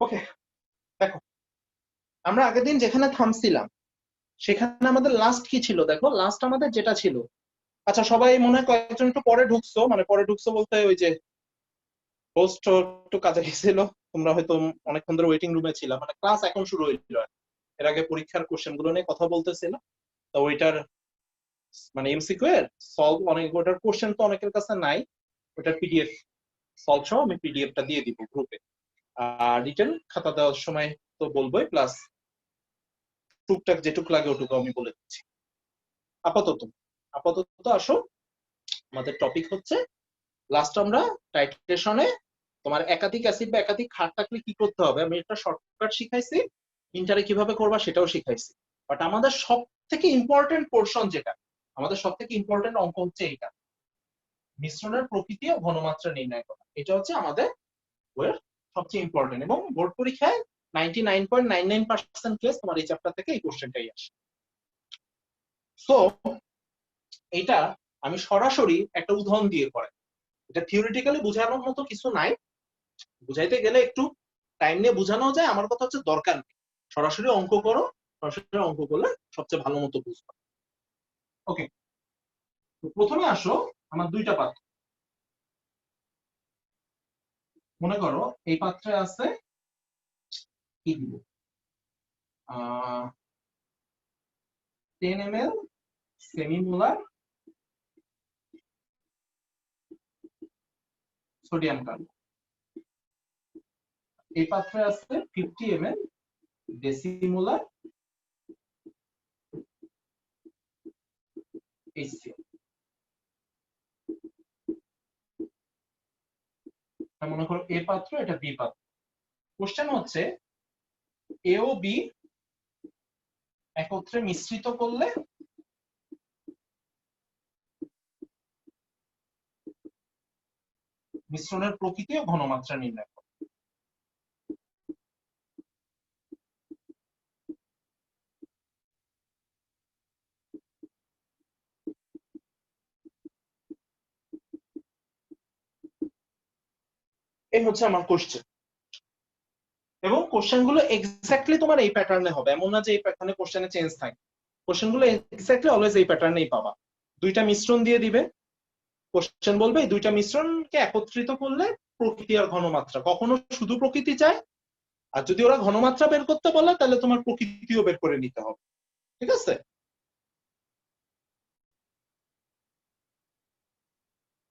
ওকে, দেখো আমরা আগের দিন যেখানে থামছিলাম সেখানে আমাদের লাস্ট কি ছিল। দেখো লাস্ট আমাদের যেটা ছিল, আচ্ছা সবাই মনে হয় কয়েকজন একটু পরে ঢুকছো, মানে পরে ঢুকছো বলতে ওই যে হোস্ট একটু কাজে গেছিল, তোমরা হয়তো অনেকক্ষণ ধরে ওয়েটিং রুমে ছিলাম, মানে ক্লাস এখন শুরু হইল আর কি। এর আগে পরীক্ষার কোশ্চেন গুলো নিয়ে কথা বলতেছিল, তো ওইটার মানে এমসিকিউ এর সলভ অনেক, ওটার কোশ্চেন তো অনেকের কাছে নাই, ওটার পিডিএফ সলভ সহ আমি পিডিএফটা দিয়ে দিব গ্রুপে। আর রিটেন খাতা দেওয়ার সময় তো বলবোই, প্লাস টুকটাক যেটুক লাগে ওটুকু আমি বলে দিচ্ছি। আপাতত আপাতত আসো, আমাদের টপিক হচ্ছে লাস্ট আমরা টাইট্রেশনে তোমার একাধিক অ্যাসিড বা একাধিক ক্ষার থাকলে কি করতে হবে আমি এটা শর্টকাট শিখাইছি, ইন্টারে কিভাবে করবা সেটাও শিখাইছি। বাট আমাদের সব থেকে ইম্পর্টেন্ট পোর্শন যেটা, আমাদের সব থেকে ইম্পর্টেন্ট অঙ্ক হচ্ছে এইটা, মিশ্রণের প্রকৃতি ও ঘনমাত্রা নির্ণয় করা। এটা হচ্ছে আমাদের বইয়ের সবচেয়ে ইম্পর্টেন্ট, এবং বোর্ড পরীক্ষায় 99.99% কেস তোমার এই চ্যাপ্টার থেকে এই কোশ্চেনটাই আসে। সো এটা আমি সরাসরি একটা উদাহরণ দিয়ে করাই। এটা থিওরিটিক্যালি বোঝানোর মতো কিছু নাই, বুঝাইতে গেলে একটু টাইম নিয়ে বোঝানো যায়, আমার কথা হচ্ছে দরকার নেই, সরাসরি অঙ্ক করো, সরাসরি অঙ্ক করলে সবচেয়ে ভালো মতো বুঝবে। ওকে, প্রথমে আসো, আমার দুইটা পাত্র মনে করো, এই পাত্রে আছে কি দিব, 10 ml সেমিমোলার সোডিয়াম কার্বন, এই পাত্রে আছে 50 ml ডেসিমোলার HCl। মনে করো এ পাত্র, এটা বি পাত্র। কোশ্চেন হচ্ছে এ ও বি একত্রে মিশ্রিত করলে মিশ্রণের প্রকৃতি ও ঘনমাত্রা নির্ণয় করো। এই হচ্ছে আমার কোশ্চেন, এবং কোশ্চেন গুলো এক্স্যাক্টলি তোমার এই প্যাটার্নে হবে, এমন না যে এই প্যাটার্নে কোশ্চেনে চেঞ্জ থাকে। কোশ্চেন গুলো এক্স্যাক্টলি অলওয়েজ এই প্যাটার্নেই পাবা। দুইটা মিশ্রণ দিয়ে দিবে, কোশ্চেন বলবে এই দুইটা মিশ্রণকে একত্রিত করলে প্রকৃতি আর ঘনমাত্রা, কখনো শুধু প্রকৃতি চায়, আর যদি ওরা ঘনমাত্রা বের করতে বলে তাহলে তোমার প্রকৃতিও বের করে নিতে হবে। ঠিক আছে,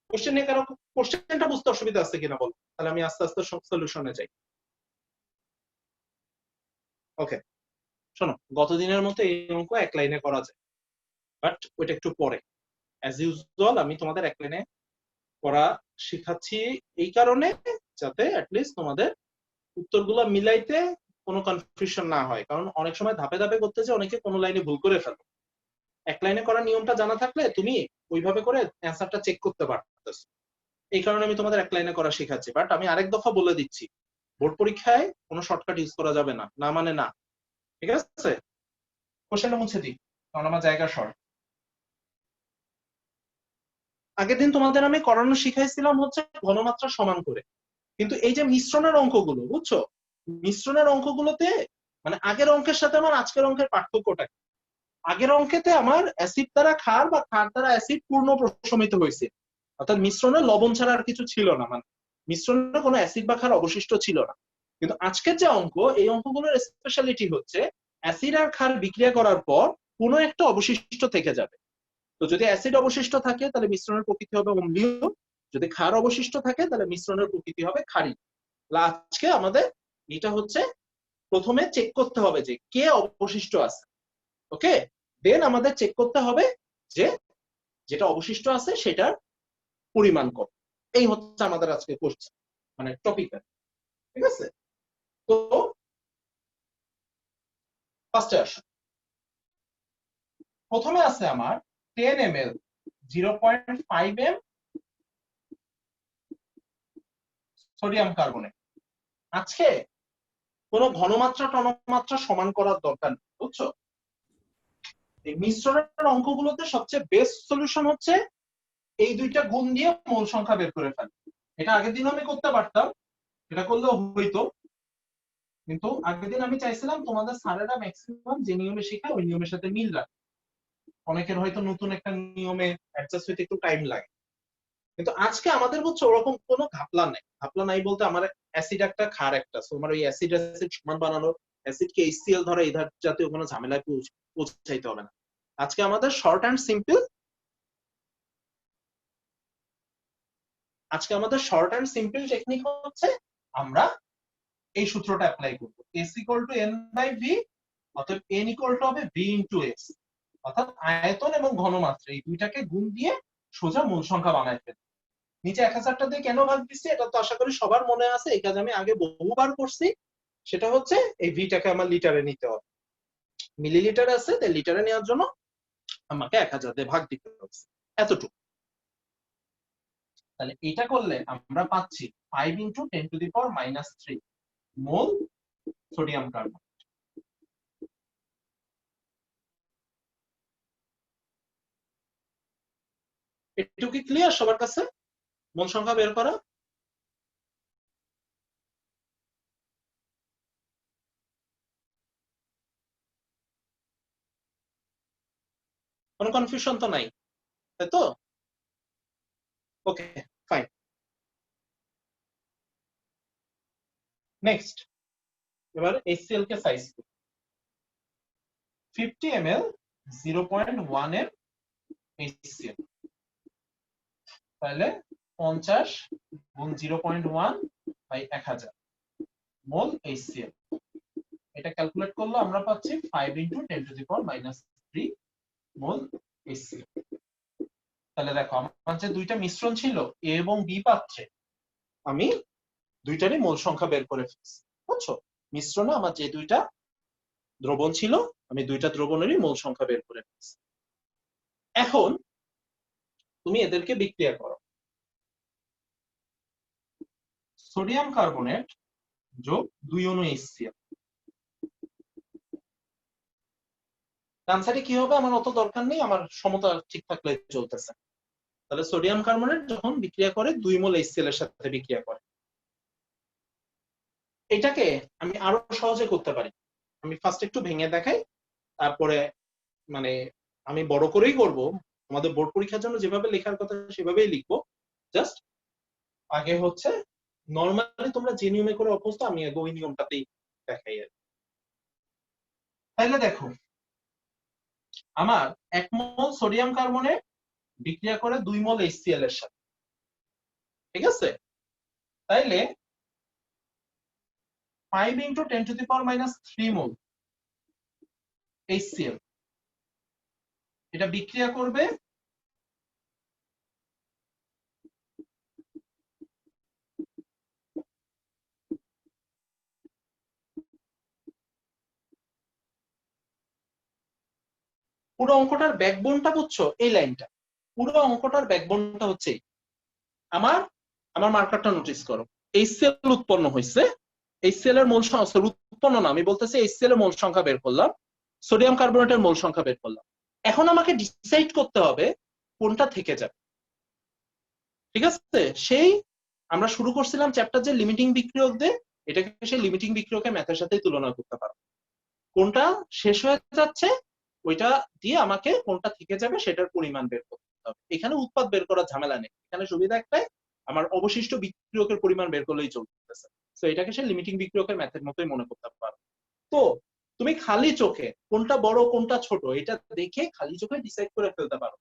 কোশ্চেন নিয়ে কারো কোশ্চেনটা বুঝতে অসুবিধা আছে কিনা বলো, তাহলে আমি আস্তে আস্তে সব সলিউশনে যাই। ওকে, শোনো, গত দিনের মতো এই অঙ্ক এক লাইনে করা যায়, বাট ওইটা একটু পরে। অ্যাজ ইউজুয়াল আমি তোমাদের এক লাইনে করা শিখাচ্ছি এই কারণে, যাতে অ্যাটলিস্ট তোমাদের উত্তরগুলো মিলাইতে কোনো কনফিউশন না হয়, কারণ অনেক সময় ধাপে ধাপে করতে যে অনেকে কোনো লাইনে ভুল করে ফেলো। এক লাইনে করার নিয়মটা জানা থাকলে তুমি ওইভাবে করে অ্যান্সারটা চেক করতে পারতেছ, এই কারণে আমি তোমাদের এক লাইনে করা শিখাচ্ছি। বাট আমি আরেক দফা বলে দিচ্ছি, বোর্ড পরীক্ষায় কোনো শর্টকাট ইউজ করা যাবে না, না মানে না। ঠিক আছে, কোশ্চেনটা মুছে দিই কারণ আমার জায়গা শর্ট। আগের দিন তোমাদের আমি করানো শিখাইছিলাম হচ্ছে ঘনমাত্রা সমান করে, কিন্তু এই যে মিশ্রণের অঙ্কগুলো বুঝছো, মিশ্রণের অঙ্কগুলোতে মানে আগের অঙ্কের সাথে আমার আজকের অঙ্কের পার্থক্যটা কি? আগের অঙ্কেতে আমার অ্যাসিড দ্বারা ক্ষার বা ক্ষার দ্বারা অ্যাসিড পূর্ণ প্রশমিত হয়েছে, অর্থাৎ মিশ্রণে লবণ ছাড়া আর কিছু ছিল না, মানে মিশ্রণে কোনো অ্যাসিড বা ক্ষার অবশিষ্ট ছিল না। কিন্তু আজকের যে অঙ্ক, এই অঙ্কগুলোর স্পেশালিটি হচ্ছে অ্যাসিড আর ক্ষার বিক্রিয়া করার পর কোনো একটা অবশিষ্ট থেকে যাবে। তো যদি অ্যাসিড অবশিষ্ট থাকে তাহলে মিশ্রণের প্রকৃতি হবে অম্লীয়, যদি ক্ষার অবশিষ্ট থাকে তাহলে মিশ্রণের প্রকৃতি হবে ক্ষারীয়। আজকে আমাদের এটা হচ্ছে প্রথমে চেক করতে হবে যে কে অবশিষ্ট আছে। ওকে, দেন আমাদের চেক করতে হবে যে যেটা অবশিষ্ট আছে সেটার পরিমাণ কত। এই হচ্ছে আমাদের আজকে কোশ্চেন, মানে টপিক। ঠিক আছে, তো ফার্স্টে আসো, প্রথমে আছে আমার 10 ml 0.5 m সোডিয়াম কার্বনেট। আজকে কোনো ঘনমাত্রা টনমাত্রা সমান করার দরকার নেই, বুঝছো। এই মিশ্রণের অঙ্কগুলোতে সবচেয়ে বেস্ট সলিউশন হচ্ছে এই দুইটা গুণ দিয়ে মোল সংখ্যা বের করে ফেলে। এটা আগের দিন আমি করতে পারতাম, এটা করলেও হইতো, কিন্তু আগের দিন আমি চাইছিলাম তোমাদের স্যারেরা ম্যাক্সিমাম যে নিয়মে শেখায় ওই নিয়মের সাথে মিল রাখে। অনেকের হয়তো নতুন একটা নিয়মে অ্যাডজাস্ট হইতে একটু টাইম লাগে। কিন্তু আজকে আমাদের হচ্ছে ওরকম কোনো ঘাপলা নাই। ঘাপলা নাই বলতে আমার অ্যাসিড একটা ক্ষার একটা, সো আমার ওই অ্যাসিড অ্যাসিড সমান বানানো, অ্যাসিডকে HCl ধরা এই জাতীয় কোনো ঝামেলায় পৌঁছাইতে হবে না। আজকে আমাদের শর্ট অ্যান্ড সিম্পল, আজকে আমাদের শর্ট অ্যান্ড সিম্পল টেকনিক হচ্ছে আমরা এই সূত্রটা অ্যাপ্লাই করব। S = N/V, অতএব N = হবে V × S, অর্থাৎ আয়তন এবং ঘনমাত্রা এই দুইটাকে গুণ দিয়ে সোজা মূল সংখ্যা বানায় ফেলব। নিচে 1000টা দিয়ে কেন ভাগ দিচ্ছি এটা তো আশা করি সবার মনে আছে, এই কাজ আমি আগে বহুবার করছি। সেটা হচ্ছে এই ভিটাকে আমার লিটারে নিতে হবে, মিলিলিটার আছে তাই লিটারে নেওয়ার জন্য আমাকে 1000 দিয়ে ভাগ দিতে হবে, এতটুকু। তাহলে এটা করলে আমরা পাচ্ছি 5 × 10⁻³ মোল সোডিয়াম কার্বন। একটু কি ক্লিয়ার সবার কাছে মোল সংখ্যা বের করা? কোনো কনফিউশন তো নাই, তাই তো? ওকে, ফাইন। নেক্সট, এবার HCl কে সাইজ করি। 50 ml 0.1 এর HCl, তাহলে 50 গুণ 0.1/1000 মোল HCl। এটা ক্যালকুলেট করলে আমরা পাচ্ছি 5 × 10⁻³ মোল HCl। তাহলে দেখো আমার যে দুইটা মিশ্রণ ছিল A এবং B পাত্রে, আমি দুইটারই মোল সংখ্যা বের করে ফেলছি, বুঝছো? মিশ্রণে আমার যে দুইটা দ্রবণ ছিল আমি দুইটা দ্রবণেরই মোল সংখ্যা বের করে ফেলছি। এখন তুমি এদেরকে বিক্রিয়া করো। সোডিয়াম কার্বনেট যোগ 2 অণু HCl, ডান সাইডে কি হবে আমার অত দরকার নেই, আমার সমতা ঠিক থাকলে চলতেছে। তাহলে সোডিয়াম কার্বনেট যখন বিক্রিয়া করে 2 মোল HCl এর সাথে বিক্রিয়া করে, এটাকে আমি আরো সহজে করতে পারি। আমি ফার্স্ট একটু ভেঙে দেখাই, তারপরে মানে আমি বড় করেই করব। আমাদের বোর্ড পরীক্ষার জন্য যেভাবে লেখার কথা সেভাবেই লিখবো। জাস্ট আগে হচ্ছে নরমালি তোমরা যে নিয়মে করে অভ্যস্ত আমি আগে ওই নিয়মটাতেই দেখাই আর। তাহলে দেখো আমার 1 মোল সোডিয়াম কার্বনেট বিক্রিয়া করে 2 মোল HCl এর সাথে, ঠিক আছে? তাইলে 5 × 10⁻³ মোল HCl এটা বিক্রিয়া করবে পুরো অঙ্কটার ব্যাকবোনটা বুঝছো, এই লাইনটা পুরো অঙ্কটার ব্যাকবোনটা হচ্ছে আমার আমার মার্কারটা নোটিস করো। HCl উৎপন্ন হয়েছে, HCl এর মোল সংখ্যা উৎপন্ন না, আমি বলতেছি HCl এর মোল সংখ্যা বের করলাম, সোডিয়াম কার্বনেটের মোল সংখ্যা বের করলাম। এখন আমাকে ডিসাইড করতে হবে কোনটা থেকে যাবে, ঠিক আছে? সেই আমরা শুরু করছিলাম চ্যাপ্টার যে লিমিটিং বিক্রিয়ক দিয়ে, এটাকে সেই লিমিটিং বিক্রিয়কের ম্যাথের সাথেই তুলনা করতে পারো। কোনটা শেষ হয়ে যাচ্ছে ওইটা দিয়ে আমাকে কোনটা থেকে যাবে সেটার পরিমাণ বের করতে হবে। এখানে উৎপাদ বের করার ঝামেলা নেই, এখানে সুবিধা একটাই, আমার অবশিষ্ট বিক্রিয়কের পরিমাণ বের করলেই চলতেছে। তো এটাকে সে লিমিটিং বিক্রিয়কের ম্যাথের মতোই মনে করতে পারো। তো তুমি খালি চোখে কোনটা বড় কোনটা ছোট এটা দেখে খালি চোখে ডিসাইড করে ফেলতে পারো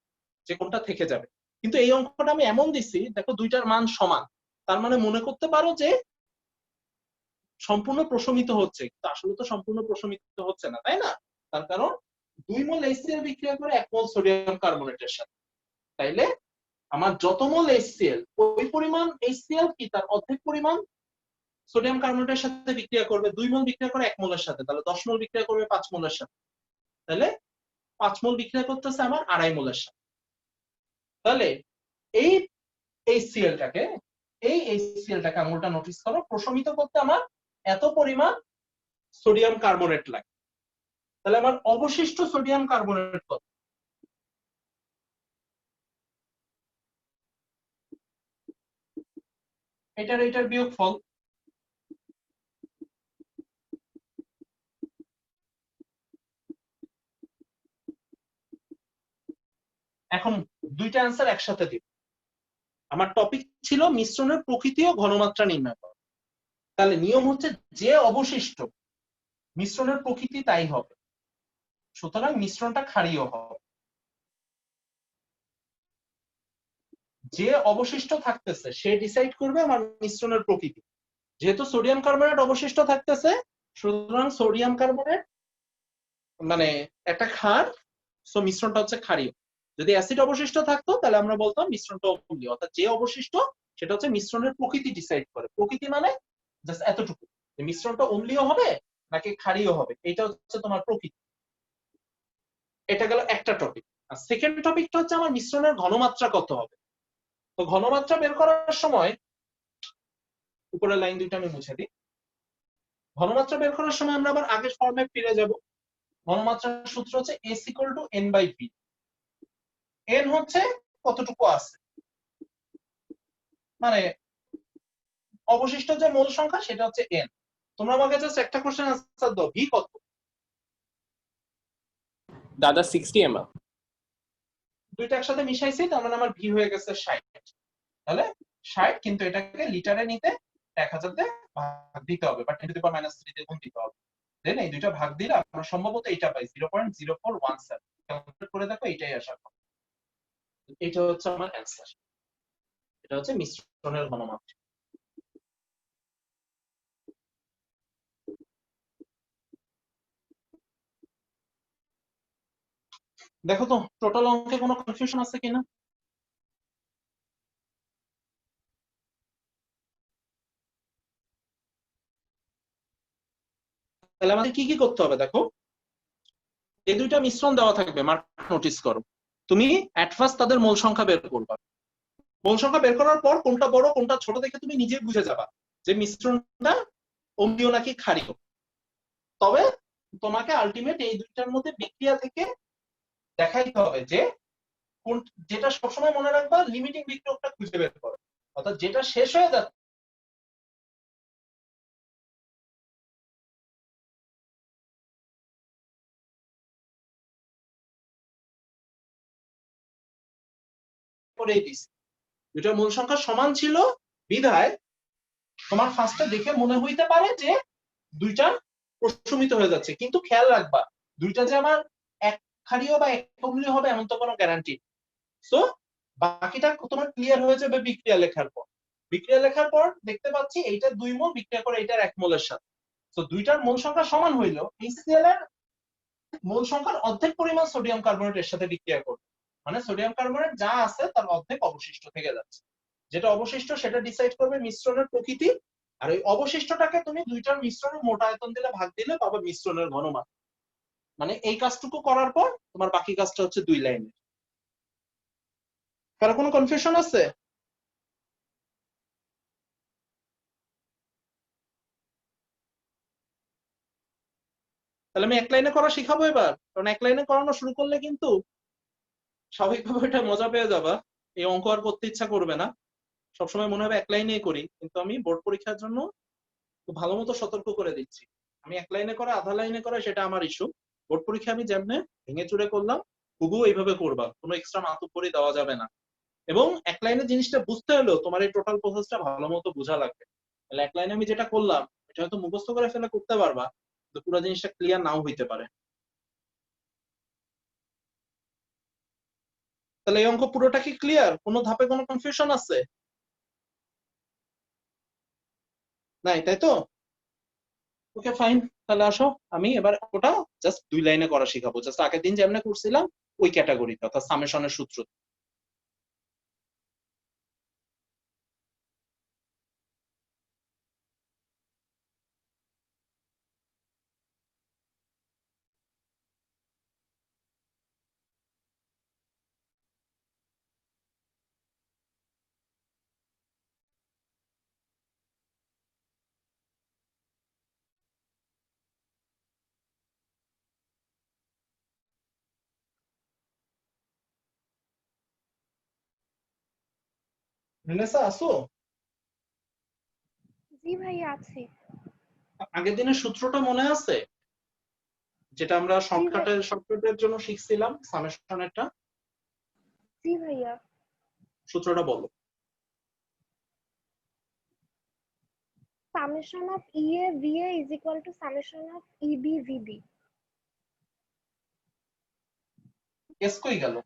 যে কোনটা থেকে যাবে। কিন্তু এই অঙ্কটা আমি এমন দিছি, দেখো দুইটার মান সমান, তার মানে মনে করতে পারো যে সম্পূর্ণ প্রশমিত হচ্ছে, কিন্তু আসলে তো সম্পূর্ণ প্রশমিত হচ্ছে না, তাই না? তার কারণ 2 মোল HCl বিক্রিয়া করে 1 মোল সোডিয়াম কার্বনেটের সাথে, তাইলে আমার যত মোল HCl ওই পরিমাণ HCl কি তার অর্ধেক পরিমাণ সোডিয়াম কার্বনেটের সাথে বিক্রিয়া করবে। 2 মোল বিক্রিয়া করে 1 মোলের সাথে, তাহলে 10 মোল বিক্রিয়া করবে 5 মোলের সাথে, তাহলে 5 মোল বিক্রিয়া করতেছে আমার 2.5 মোলের সাথে। তাহলে এই HClটাকে আঙুলটা নোটিস করো, প্রশমিত করতে আমার এত পরিমাণ সোডিয়াম কার্বনেট লাগে। তাহলে আমার অবশিষ্ট সোডিয়াম কার্বনেট কত? এটার বিয়োগফল। এখন দুইটা অ্যান্সার একসাথে দিব। আমার টপিক ছিল মিশ্রণের প্রকৃতি ও ঘনমাত্রা নির্ণয় করা। তাহলে নিয়ম হচ্ছে যে অবশিষ্ট মিশ্রণের প্রকৃতি তাই হবে, সুতরাং মিশ্রণটা ক্ষারীয় হবে। যে অবশিষ্ট থাকতেছে সে ডিসাইড করবে আমার মিশ্রণের প্রকৃতি। যেহেতু সোডিয়াম কার্বনেট অবশিষ্ট থাকতেছে, সুতরাং সোডিয়াম কার্বনেট মানে একটা ক্ষার, সো মিশ্রণটা হচ্ছে ক্ষারীয়। যদি অ্যাসিড অবশিষ্ট থাকতো তাহলে আমরা বলতাম মিশ্রণটা অম্লীয়। অর্থাৎ যে অবশিষ্ট সেটা হচ্ছে মিশ্রণের প্রকৃতি ডিসাইড করে। প্রকৃতি মানে জাস্ট এতটুকু, যে মিশ্রণটা অম্লীয় হবে নাকি ক্ষারীয় হবে, এটা হচ্ছে তোমার প্রকৃতি। এটা গেল একটা টপিক। আর সেকেন্ড টপিকটা হচ্ছে আমার মিশ্রণের ঘনমাত্রা কত হবে। তো ঘনমাত্রা বের করার সময়, উপরের লাইন দুইটা আমি মুছে দিই। ঘনমাত্রা বের করার সময় আমরা আবার আগের ফর্মে ফিরে যাব। ঘনমাত্রার সূত্র হচ্ছে S = N/V। N হচ্ছে কতটুকু আছে, মানে অবশিষ্ট যে মোল সংখ্যা সেটা হচ্ছে N। তোমরা আমাকে জাস্ট একটা কোশ্চেন আনসার দাও, V কত? দাদা 60 ml। দুইটা একসাথে মিশাইছি, তার মানে আমার V হয়ে গেছে 60। তাহলে 60, কিন্তু এটাকে লিটারে নিতে 1000 দিয়ে ভাগ দিতে হবে, বা 10⁻³ দিয়ে গুণ দিতে হবে। দেন এই দুইটা ভাগ দিলে আমরা সম্ভবত এটা পাই 0.0417। ক্যালকুলেট করে দেখো, এটাই আসার কথা। এটা হচ্ছে আমার অ্যান্সার। এটা হচ্ছে মিশ্রণের ঘনমাত্রা। দেখো তো টোটাল অঙ্কে কোনো কনফিউশন আছে কিনা। তাহলে আমাদের কি কি করতে হবে দেখো। এই দুইটা মিশ্রণ দেওয়া থাকবে, মার্ক নোটিস করো। তুমি এট ফার্স্ট তাদের মোল সংখ্যা বের করবা। মোল সংখ্যা বের করার পর কোনটা বড় কোনটা ছোট দেখে তুমি নিজে বুঝে যাবা যে মিশ্রণটা অম্লীয় নাকি ক্ষারীয়। তবে তোমাকে আলটিমেট এই দুইটার মধ্যে বিক্রিয়া থেকে দেখাইতে হবে যে কোন, যেটা সবসময় মনে রাখবা লিমিটিং বিক্রিয়কটা খুঁজে বের করো। অর্থাৎ যেটা শেষ হয়ে যাচ্ছে করেই দিছি। দুইটা মূল সংখ্যা সমান ছিল বিধায় তোমার ফার্স্টে দেখে মনে হইতে পারে যে দুইটা প্রশমিত হয়ে যাচ্ছে, কিন্তু খেয়াল রাখবা দুইটা যে আমার এক ক্ষারীয় বা এক অম্লীয় হবে এমন তো কোনো গ্যারান্টি। সো বাকিটা তোমার ক্লিয়ার হয়ে যাবে বিক্রিয়া লেখার পর। বিক্রিয়া লেখার পর দেখতে পাচ্ছি এইটা 2 মোল বিক্রিয়া করে এইটার 1 মোলের সাথে। তো দুইটার মোল সংখ্যা সমান হইলেও HCl এর মোল সংখ্যার অর্ধেক পরিমাণ সোডিয়াম কার্বনেট এর সাথে বিক্রিয়া করবে। মানে সোডিয়াম কার্বনেট যা আছে তার অর্ধেক অবশিষ্ট থেকে যাচ্ছে। যেটা অবশিষ্ট সেটা ডিসাইড করবে মিশ্রণের প্রকৃতি। আর ওই অবশিষ্টটাকে তুমি দুইটার মিশ্রণের মোট আয়তন দিলে ভাগ দিলে পাবে মিশ্রণের ঘনমাত্রা। মানে এই কাজটুকু করার পর তোমার বাকি কাজটা হচ্ছে 2 লাইনের। কারো কোনো কনফিউশন আছে? তাহলে আমি এক লাইনে করা শিখাবো এবার, কারণ এক লাইনে করানো শুরু করলে কিন্তু স্বাভাবিকভাবে এটা মজা পেয়ে যাবা, এই অঙ্ক আর করতে ইচ্ছা করবে না। সবসময় মনে হবে এক লাইনেই করি, কিন্তু আমি বোর্ড পরীক্ষার জন্য খুব ভালো মতো সতর্ক করে দিচ্ছি। আমি এক লাইনে করা আধা লাইনে করা সেটা আমার ইস্যু। বোর্ড পরীক্ষা আমি যেমনে ভেঙে চুরে করলাম হুবহু এইভাবে করবা, কোনো এক্সট্রা মাতুব্বরি দেওয়া যাবে না। এবং এক লাইনে জিনিসটা বুঝতে হলেও তোমার এই টোটাল প্রসেসটা ভালো মতো বোঝা লাগবে। তাহলে এক লাইনে আমি যেটা করলাম এটা হয়তো মুখস্থ করে ফেলে করতে পারবা, কিন্তু পুরো জিনিসটা ক্লিয়ার নাও হইতে পারে। তাহলে এই অঙ্ক পুরোটা কি ক্লিয়ার? কোনো ধাপে কোনো কনফিউশন আছে? নাই তাই তো? Okay fine. তাহলে আসো আমি এবার ওটা জাস্ট 2 লাইনে করা শিখাবো, জাস্ট আগের দিন যেমন করছিলাম ওই ক্যাটাগরিতে, অর্থাৎ সামেশনের সূত্র। রিনেসা আসো? জি ভাইয়া আছি। আগের দিনের সূত্রটা মনে আছে, যেটা আমরা জি ভাই, শর্টকাটের জন্য শিখছিলাম সামেশনেরটা? জি ভাইয়া। সূত্রটা বলো। Summation of EA VA is equal to summation of EB VB. S কই গেল?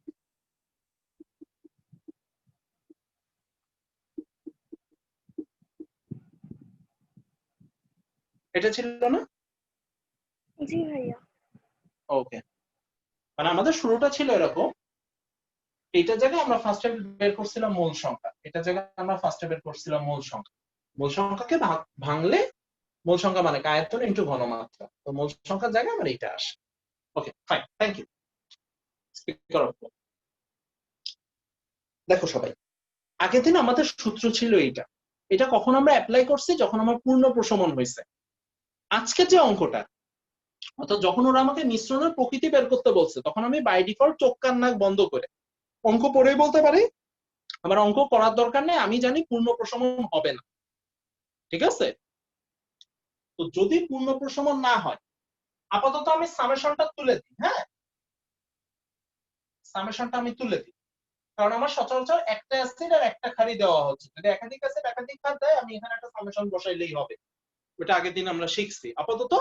এটা ছিল না? জি ভাইয়া। ওকে, মানে আমাদের শুরুটা ছিল এরকম, এইটা জায়গায় আমরা ফার্স্টে বের করছিলাম মূল সংখ্যা, এটা জায়গায় আমরা ফার্স্টে বের করছিলাম মূল সংখ্যা। মূল সংখ্যাকে ভাঙলে মূল সংখ্যা মানে আয়তন ইনটু ঘনমাত্রা, তো মূল সংখ্যার জায়গায় আমার এইটা আসে। Okay fine, thank you. Speaker off. দেখো সবাই, আগের দিন আমাদের সূত্র ছিল এইটা, এটা কখন আমরা অ্যাপ্লাই করছি? যখন আমার পূর্ণ প্রশমন হয়েছে। আজকে যে অঙ্কটা, অর্থাৎ যখন ওরা আমাকে মিশ্রণের প্রকৃতি বের করতে বলছে, তখন আমি বাই ডিফল্ট চোখ কান নাক বন্ধ করে অঙ্ক পড়েই বলতে পারি আমার অঙ্ক করার দরকার নেই, আমি জানি পূর্ণ প্রশমন হবে না। ঠিক আছে? তো যদি পূর্ণ প্রশমন না হয়, আপাতত আমি সামেশনটা তুলে দিই। হ্যাঁ, সামেশনটা আমি তুলে দিই, কারণ আমার সচরাচর একটা অ্যাসিড আর একটা ক্ষারই দেওয়া হচ্ছে। যদি একাধিক অ্যাসিড একাধিক ক্ষার দেয়, আমি এখানে একটা সামেশন বসাইলেই হবে। ওটা আগের দিন আমরা শিখছি। আপাতত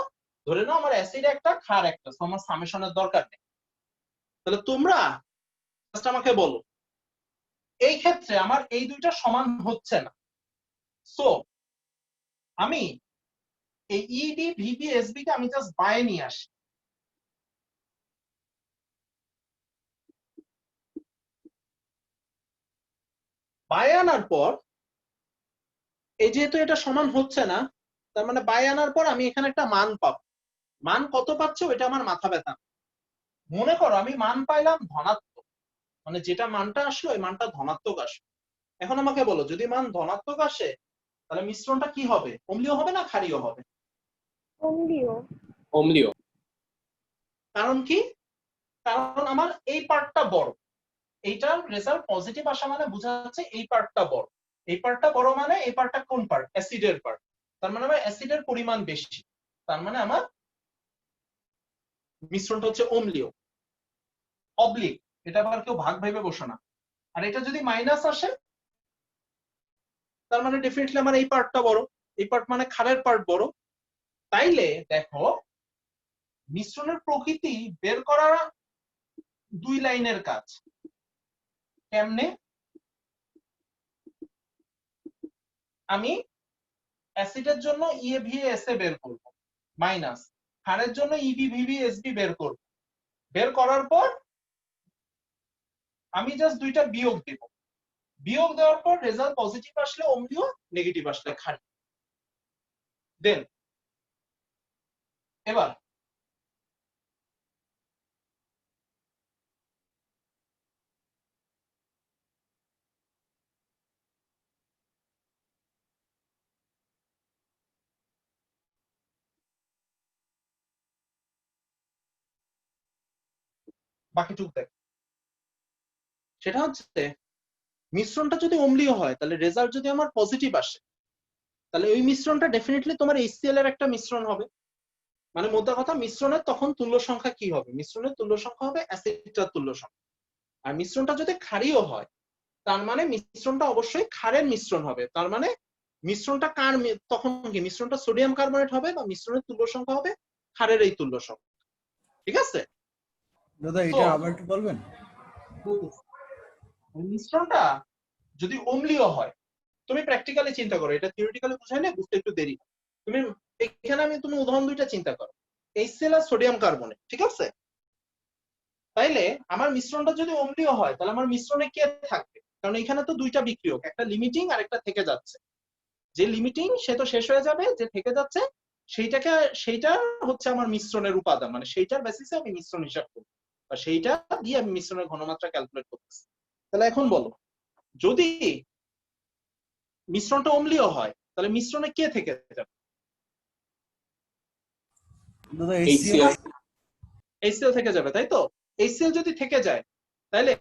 ধরে নাও আমার অ্যাসিড একটা ক্ষার একটা, তো আমার সামেশনের দরকার নেই। তাহলে তোমরা জাস্ট আমাকে বলো, এই ক্ষেত্রে আমার এই দুইটা সমান হচ্ছে না, সো আমি এই ইডি ভিবি এসবি কে আমি জাস্ট বায়ে নিয়ে আসি। বায়ে আনার পর, এই যেহেতু এটা সমান হচ্ছে না, তার মানে বায়ে আনার পর আমি এখানে একটা মান পাবো। মান কত পাচ্ছ এটা আমার মাথা ব্যথা। মনে করো আমি মান পাইলাম ধনাত্মক, মানে যেটা মানটা আসলো ওই মানটা ধনাত্মক আসলো। এখন আমাকে বলো, যদি মান ধনাত্মক আসে তাহলে মিশ্রণটা কি হবে? অম্লীয় হবে না ক্ষারীয় হবে? অম্লীয়। অম্লীয়। কারণ কি? কারণ আমার এই পার্টটা বড়, এইটার রেজাল্ট পজিটিভ আসা মানে বোঝা যাচ্ছে এই পার্টটা বড়। এই পার্টটা বড় মানে এই পার্টটা কোন পার্ট? অ্যাসিডের পার্ট। তার মানে আমার অ্যাসিডের পরিমাণ বেশি, তার মানে আমার মিশ্রণটা হচ্ছে অম্লীয়। অবলিক, এটা আবার কেউ ভাগ ভেবে বসো না। আর এটা যদি মাইনাস আসে, তার মানে ডেফিনেটলি আমার এই পার্টটা বড়, এই পার্ট মানে ক্ষারের পার্ট বড়। তাইলে দেখো, মিশ্রণের প্রকৃতি বের করা দুই লাইনের কাজ। কেমনে? আমি অ্যাসিডের জন্য ইএ ভিএ এসএ বের করব, মাইনাস ক্ষারের জন্য ইবি ভিবি এসবি বের করব। বের করার পর আমি জাস্ট দুইটা বিয়োগ দেব, বিয়োগ দেওয়ার পর রেজাল্ট পজিটিভ আসলে অম্লীয়, নেগেটিভ আসলে ক্ষারীয়। দেন এবার বাকিটুকু দেখ। সেটা হচ্ছে, মিশ্রণটা যদি অম্লীয় হয় তাহলে রেজাল্ট যদি আমার পজিটিভ আসে, তাহলে ওই মিশ্রণটা ডেফিনেটলি তোমার HCl এর একটা মিশ্রণ হবে। মানে মোদ্দা কথা, মিশ্রণের তখন তুল্য সংখ্যা কি হবে? মিশ্রণের তুল্য সংখ্যা হবে অ্যাসিডটার তুল্য সংখ্যা। আর মিশ্রণটা যদি ক্ষারীয় হয়, তার মানে মিশ্রণটা অবশ্যই ক্ষারের মিশ্রণ হবে। তার মানে মিশ্রণটা কার, তখন কি মিশ্রণটা সোডিয়াম কার্বনেট হবে, বা মিশ্রণের তুল্য সংখ্যা হবে ক্ষারের এই তুল্য সংখ্যা। ঠিক আছে? দাদা তো এটা আবার একটু বলবেন? মিশ্রণটা যদি অম্লীয় হয়, তুমি প্র্যাকটিক্যালি চিন্তা করো, এটা থিওরিটিক্যালি বুঝাইলে বুঝতে একটু দেরি। তুমি এখানে তুমি উদাহরণ দুইটা চিন্তা করো, HCl আর সোডিয়াম কার্বনেট, ঠিক আছে? তাইলে আমার মিশ্রণটা যদি অম্লীয় হয়, তাহলে আমার মিশ্রণে কে থাকবে? কারণ এখানে তো দুইটা বিক্রিয়ক, একটা লিমিটিং আর একটা থেকে যাচ্ছে। যে লিমিটিং সে তো শেষ হয়ে যাবে, যে থেকে যাচ্ছে সেইটা হচ্ছে আমার মিশ্রণের উপাদান, মানে সেইটার বেসিসে আমি মিশ্রণ হিসাব করব, বা সেইটা দিয়ে আমি মিশ্রণের ঘনমাত্রা ক্যালকুলেট করতেছি। তাহলে এখন বলো, যদি মিশ্রণটা অম্লীয় হয় তাহলে মিশ্রণে কে থেকে যাবে? দাদা HCl। HCl থেকে যাবে, তাই তো? HCl যদি থেকে যায়, তাহলে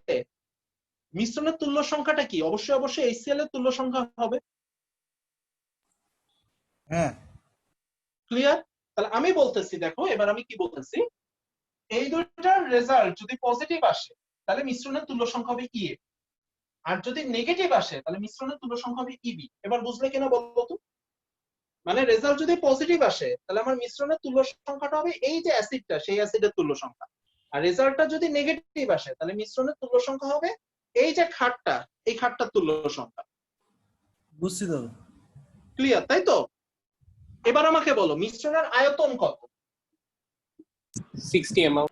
মিশ্রণের তুল্য সংখ্যাটা কি? অবশ্যই অবশ্যই HCl এর তুল্য সংখ্যা হবে। হ্যাঁ। ক্লিয়ার? তাহলে আমি বলতেছি, দেখো এবার আমি কি বলতেছি, এই দুইটার রেজাল্ট যদি পজিটিভ আসে, তাহলে মিশ্রণের তুল্য সংখ্যা হবে ইএ। আর যদি নেগেটিভ আসে তাহলে মিশ্রণের তুল্য সংখ্যা হবে ইবি। এবার বুঝলে কিনা বলো তো? মানে রেজাল্ট যদি পজিটিভ আসে তাহলে আমার মিশ্রণের তুল্য সংখ্যাটা হবে এই যে অ্যাসিডটা, সেই অ্যাসিডের তুল্য সংখ্যা। আর রেজাল্টটা যদি নেগেটিভ আসে তাহলে মিশ্রণের তুল্য সংখ্যা হবে এই যে খাটটা, এই খাটটার তুল্য সংখ্যা। বুঝছি দাদা। ক্লিয়ার, তাই তো? এবার আমাকে বলো মিশ্রণের আয়তন কত? 60 ml.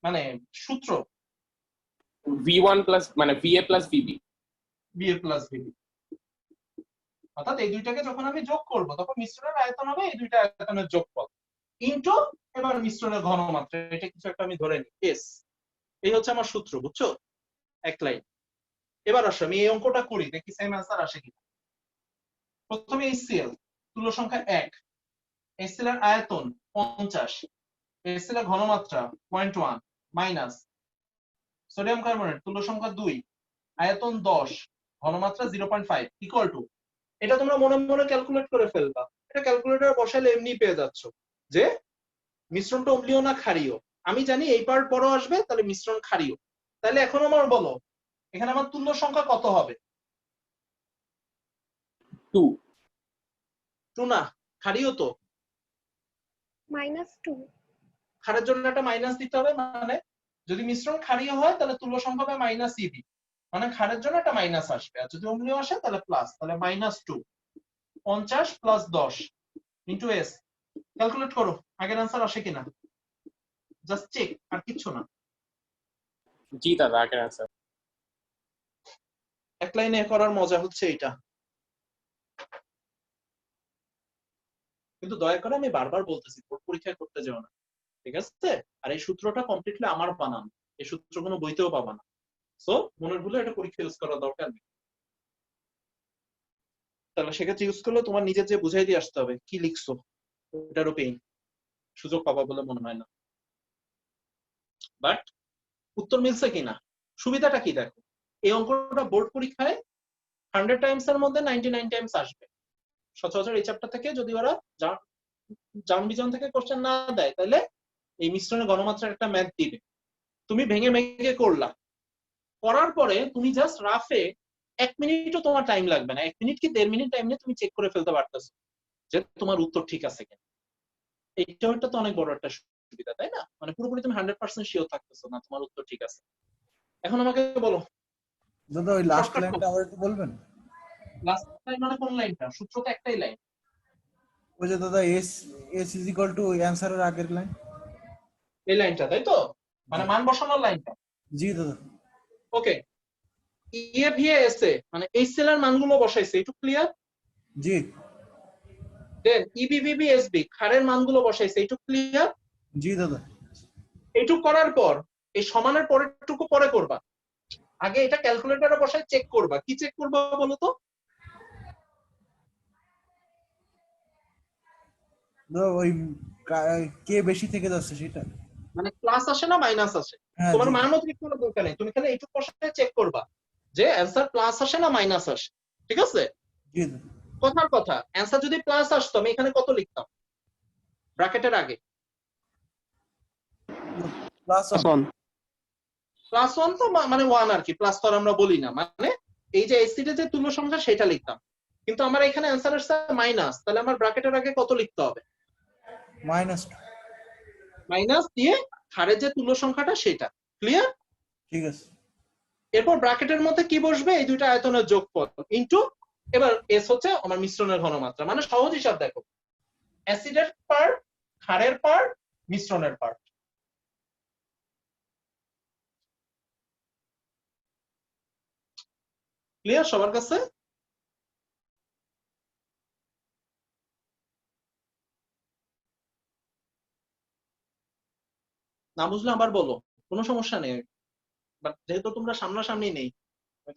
মানে সূত্র V1 plus মানে VA plus VB. BA plus বিবি, অর্থাৎ এই দুইটাকে যখন আমি যোগ করব তখন মিশ্রণের আয়তন হবে এই দুইটা আয়তনের যোগফল ইনটু এবার মিশ্রণের ঘনমাত্রা, এটা কিছু একটা আমি ধরে নিই এস। এই হচ্ছে আমার সূত্র, বুঝছো? এক লাইন। এবার আসো আমি এই অঙ্কটা করি, দেখি সেম অ্যান্সার আসে কিনা। প্রথমে HCl তুল্য সংখ্যা 1, HCl এর আয়তন 50, HCl এর ঘনমাত্রা 0.1 মাইনাস সোডিয়াম কার্বনেট তুল্য সংখ্যা 2, আয়তন 10, ঘনমাত্রা 0.5 ইকুয়াল টু, এটা তোমরা মনে মনে ক্যালকুলেট করে ফেলবা। এটা ক্যালকুলেটরে বসালে এমনি পেয়ে যাচ্ছ যে মিশ্রণটা অম্লীয় না ক্ষারীয়। আমি জানি এই পার্ট বড় আসবে, তাহলে মিশ্রণ ক্ষারীয়। তাহলে এখন আমার বলো এখানে আমার তুল্য সংখ্যা কত হবে? 2. 2 না, ক্ষারীয় তো। -2. ক্ষারের জন্য একটা মাইনাস দিতে হবে, মানে যদি মিশ্রণ ক্ষারীয় হয় তাহলে তুল্য সংখ্যা হবে মাইনাস ইবি, মানে ক্ষারের জন্য একটা মাইনাস আসবে। আর যদি অম্লীয় আসে তাহলে প্লাস, তাহলে -2 50 প্লাস 10 ইন্টু এস। ক্যালকুলেট করো আগের অ্যান্সার আসে কিনা, জাস্ট চেক, আর কিচ্ছু না। জি দাদা, আগের answer. এক লাইনে করার মজা হচ্ছে এটা। কিন্তু দয়া করে আমি বারবার বলতেছি বোর্ড পরীক্ষা করতে যেও না, ঠিক আছে? আর এই সূত্রটা কমপ্লিটলি আমার বানানো, এই সূত্র কোনো বইতেও পাবা না। সো মনের ভুলে এটা পরীক্ষা ইউজ করার দরকার নেই। তাহলে সেক্ষেত্রে ইউজ করলে তোমার নিজের যে বুঝাই দিয়ে আসতে হবে কি লিখছো, এটারও পেইন সুযোগ পাবা বলে মনে হয় না। বাট উত্তর মিলছে কিনা, সুবিধাটা কি দেখো, এই অঙ্কটা বোর্ড পরীক্ষায় 100 টাইমস এর মধ্যে 99 টাইমস আসবে। সচরাচর এই চ্যাপ্টার থেকে যদি ওরা জার্ম বিজন থেকে কোশ্চেন না দেয় তাহলে এই মিশ্রণের ঘনমাত্রার একটা ম্যাথ দিবে, তুমি ভেঙে ভেঙে করলা, করার পরে তুমি জাস্ট রাফে 1 মিনিটও তোমার টাইম লাগবে না, 1 মিনিট কি 1.5 মিনিট টাইম নিয়ে তুমি চেক করে ফেলতে পারতেছো যে তোমার উত্তর ঠিক আছে কিনা। এইটা তো অনেক বড় একটা সুবিধা, তাই না? মানে পুরোপুরি তুমি 100% শিওর থাকতেছো না তোমার উত্তর ঠিক আছে। এখন আমাকে বলো দাদা ওই লাস্ট শর্টকাট লাইনটা আবার একটু বলবেন? লাস্ট লাইন মানে কোন লাইনটা? সূত্র তো একটাই লাইন। ওই যে দাদা S S is equal to অ্যান্সারের আগের লাইন। এই লাইনটা, তাই তো? মানে মান বসানোর লাইনটা। জি দাদা। ওকে, ইএ ভিএ এসএ মানে এইচসিএল এর মানগুলো বসাইছে, একটু ক্লিয়ার? জি দেন ইবিবিবি এসবি ক্ষারের মানগুলো বসাইছে, একটু ক্লিয়ার? জি দাদা। এইটুকু করার পর এই সমানের পরেরটুকু পরে করবা, আগে এটা ক্যালকুলেটরে বসায় চেক করবা। কি চেক করবা বলো তো? দাদা ওই কে বেশি থেকে যাচ্ছে সেটা। মানে প্লাস আসে না মাইনাস আসে, হ্যাঁ তোমার জি মানও ঠিক করার দরকার নেই, তুমি খালি এইটুকু বসায় চেক করবা যে অ্যান্সার প্লাস আসে না মাইনাস আসে, ঠিক আছে? জি দাদা। কথার কথা, অ্যান্সার যদি প্লাস আসতো আমি এখানে কত লিখতাম ব্র্যাকেটের আগে? Plus one. প্লাস 1 তো মানে 1 আর কি, প্লাস তো আর আমরা বলি না, মানে এই যে এসিডের যে তুল্য সংখ্যা সেটা লিখতাম। কিন্তু আমার এখানে অ্যান্সার আসছে মাইনাস, তাহলে আমার ব্র্যাকেটের আগে কত লিখতে হবে? -2। মাইনাস দিয়ে ক্ষারের যে তুল্য সংখ্যাটা সেটা। ক্লিয়ার? ঠিক আছে। এরপর ব্র্যাকেটের মধ্যে কি বসবে? এই দুইটা আয়তনের যোগফল ইনটু এবার এস হচ্ছে আমার মিশ্রণের ঘনমাত্রা। মানে সহজ হিসাব দেখো, অ্যাসিডের পার্ট, ক্ষারের পার্ট, মিশ্রণের পার্ট। ক্লিয়ার সবার কাছে? না বুঝলে আবার বলো, কোনো সমস্যা নেই। বাট যেহেতু তোমরা সামনাসামনি নেই,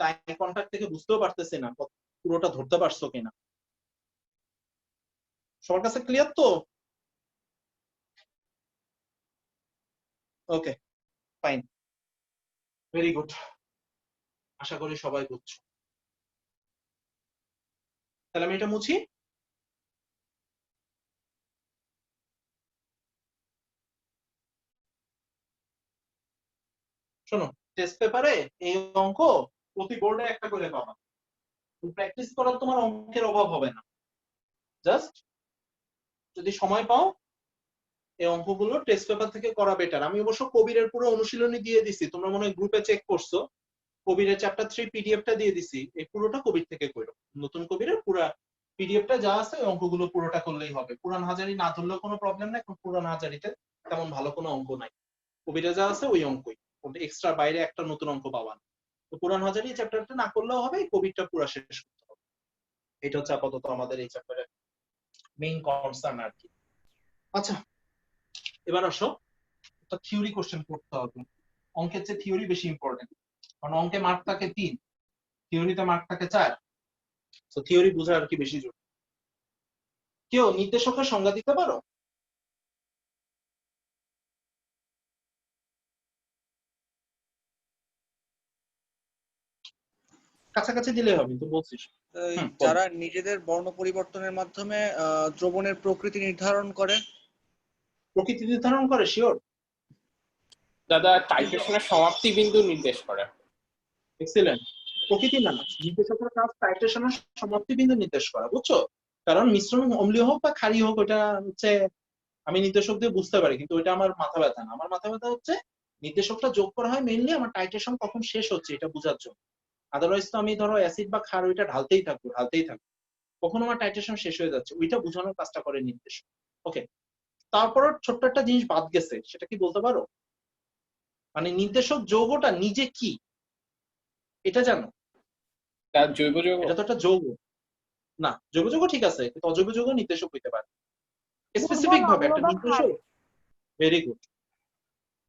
আই কন্টাক্ট থেকে বুঝতেও পারতেছি না পুরোটা ধরতে পারছো কিনা। সবার কাছে ক্লিয়ার তো? ওকে, ফাইন, ভেরি গুড। আশা করি সবাই বুঝছো। তাহলে আমি এটা মুছি। শোনো, টেস্ট পেপারে এই অঙ্ক প্রতি বোর্ডে একটা করে পাবা। প্র্যাকটিস করার তোমার অঙ্কের অভাব হবে না। জাস্ট যদি সময় পাও এই অঙ্কগুলো টেস্ট পেপার থেকে করা বেটার। আমি অবশ্য কবিরের পুরো অনুশীলনী দিয়ে দিছি, তোমরা মনে হয় গ্রুপে চেক করছো। কবিরের চ্যাপ্টার 3 পিডিএফটা দিয়ে দিছি, এই পুরোটা কবির থেকে করো। নতুন কবিরের পুরো পিডিএফটা যা আছে ওই অঙ্কগুলো পুরোটা করলেই হবে। পুরান হাজারি না ধরলেও কোনো প্রবলেম নাই, কারণ পুরান হাজারিতে তেমন ভালো কোনো অঙ্ক নাই। কবিরে যা আছে ওই অঙ্কই, এক্সট্রা বাইরে একটা নতুন অঙ্ক পাবা না। তো পুরান হাজারি চ্যাপ্টারটা না করলেও হবে, এই কবিরটা পুরো শেষ করতে হবে। এটা হচ্ছে আপাতত আমাদের এই চ্যাপ্টারের মেইন কনসার্ন আর কি। আচ্ছা এবার আসো, একটা থিওরি কোশ্চেন করতে হবে। অঙ্কের চেয়ে থিওরি বেশি ইম্পর্টেন্ট, কারণ অঙ্কে মার্ক থাকে 3, থিওরিতে মার্ক থাকে 4। তো থিওরি বোঝা আর কি বেশি জরুরি। কেউ নির্দেশকের সংজ্ঞা দিতে পারো? কাছাকাছি দিলে হবে, তো বলছিস। যারা নিজেদের বর্ণ পরিবর্তনের মাধ্যমে দ্রবণের প্রকৃতি নির্ধারণ করে। প্রকৃতি নির্ধারণ করে? শিওর দাদা টাইট্রেশনের সমাপ্তি বিন্দু নির্দেশ করে। এক্সিলেন্ট। প্রকৃতি না, নির্দেশকের কাজ টাইট্রেশনের সমাপ্তি বিন্দু নির্দেশ করা, বুঝছো? কারণ মিশ্রণ অম্লীয় হোক বা ক্ষারীয় হোক, ওটা হচ্ছে আমি নির্দেশক দিয়ে বুঝতে পারি, কিন্তু ওইটা আমার মাথা ব্যথা না। আমার মাথা ব্যথা হচ্ছে নির্দেশকটা যোগ করা হয় মেইনলি আমার টাইট্রেশন কখন শেষ হচ্ছে এটা বোঝার জন্য। আদারওয়াইজ তো আমি ধরো অ্যাসিড বা ক্ষার ওইটা ঢালতেই থাকবো। কখন আমার টাইট্রেশন শেষ হয়ে যাচ্ছে ওইটা বোঝানোর কাজটা করে নির্দেশক। ওকে, তারপর ছোট্ট একটা জিনিস বাদ গেছে, সেটা কি বলতে পারো? মানে নির্দেশক যৌগটা নিজে কি এটা জানো? তার জৈব যৌগ। এটা তো একটা যৌগ না। জৈব যৌগ ঠিক আছে, কিন্তু অজৈব যৌগ নির্দেশক হইতে পারে স্পেসিফিক ভাবে একটা নির্দেশক। Very good.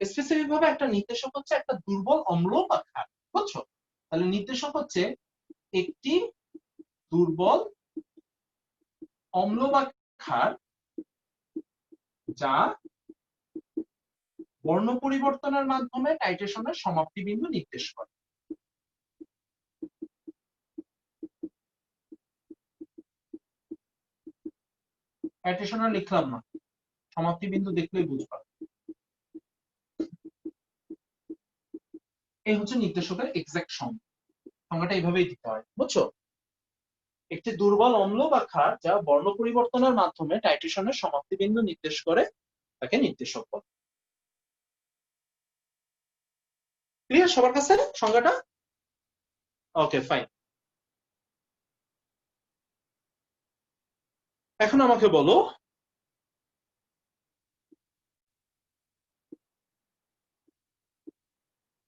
স্পেসিফিক ভাবে একটা নির্দেশক হচ্ছে একটা দুর্বল অম্ল বা ক্ষার, বুঝছো? তাহলে নির্দেশক হচ্ছে একটি দুর্বল অম্ল বা ক্ষার যা বর্ণ পরিবর্তনের মাধ্যমে টাইট্রেশনের সমাপ্তি বিন্দু নির্দেশ করে। টাইট্রেশন আর লিখলাম না, সমাপ্তি বিন্দু দেখলেই বুঝবা। এই হচ্ছে নির্দেশকের এক্সাক্ট সংজ্ঞাটা এইভাবেই দিতে হয়, বুঝছো? একটি দুর্বল অম্ল বা ক্ষার যা বর্ণ পরিবর্তনের মাধ্যমে টাইট্রেশনের সমাপ্তি বিন্দু নির্দেশ করে তাকে নির্দেশক বলে। ক্লিয়ার সবার কাছে সংজ্ঞাটা? Okay fine. এখন আমাকে বলো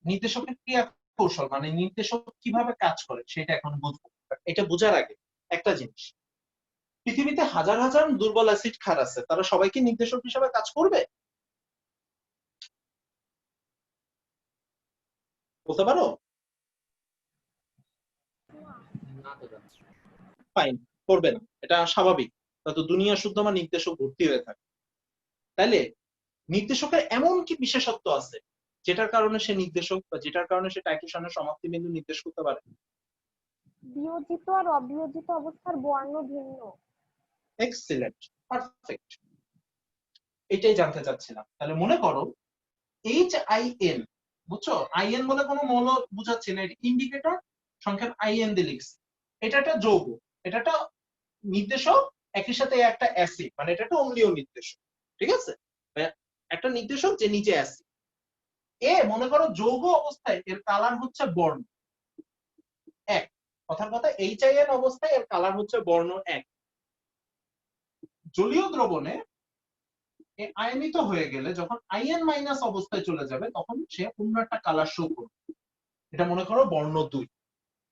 নির্দেশকের ক্রিয়া কৌশল, মানে নির্দেশক কিভাবে কাজ করে সেটা এখন বুঝবো। এটা বোঝার আগে একটা জিনিস, পৃথিবীতে হাজার হাজার দুর্বল অ্যাসিড ক্ষার আছে, তারা সবাই কি নির্দেশক হিসেবে কাজ করবে? বলতে পারো? ফাইন, করবে না, এটা স্বাভাবিক। তো দুনিয়া শুদ্ধ আমার নির্দেশক ভর্তি হয়ে থাকে। তাইলে নির্দেশকের এমন কি বিশেষত্ব আছে যেটার কারণে সে নির্দেশক বা যেটার কারণে সে টাইট্রেশনের সমাপ্তি বিন্দু নির্দেশ করতে পারে? বিয়োজিত আর অবিয়োজিত অবস্থার বর্ণ ভিন্ন। এক্সিলেন্ট, পারফেক্ট, এটাই জানতে চাচ্ছিলাম। তাহলে মনে করো HIN, বুঝছো? আইএন বলে কোনো মৌল বুঝাচ্ছি না, এটা ইন্ডিকেটর, সংক্ষেপ আইএন দিয়ে লিখছি। এটা একটা যৌগ, এটা একটা নির্দেশক, একই সাথে একটা অ্যাসিড, মানে এটা একটা অম্লীয় নির্দেশক, ঠিক আছে? একটা নির্দেশক যে নিচে অ্যাসিড। মনে করো যৌগ অবস্থায় এর কালার হচ্ছে বর্ণ 1, কথার কথা HIN অবস্থায় এর কালার হচ্ছে বর্ণ 1। জলীয় দ্রবণে আয়নিত হয়ে গেলে যখন আইএন মাইনাস অবস্থায় চলে যাবে তখন সে অন্য একটা কালার শো করবে, এটা মনে করো বর্ণ 2।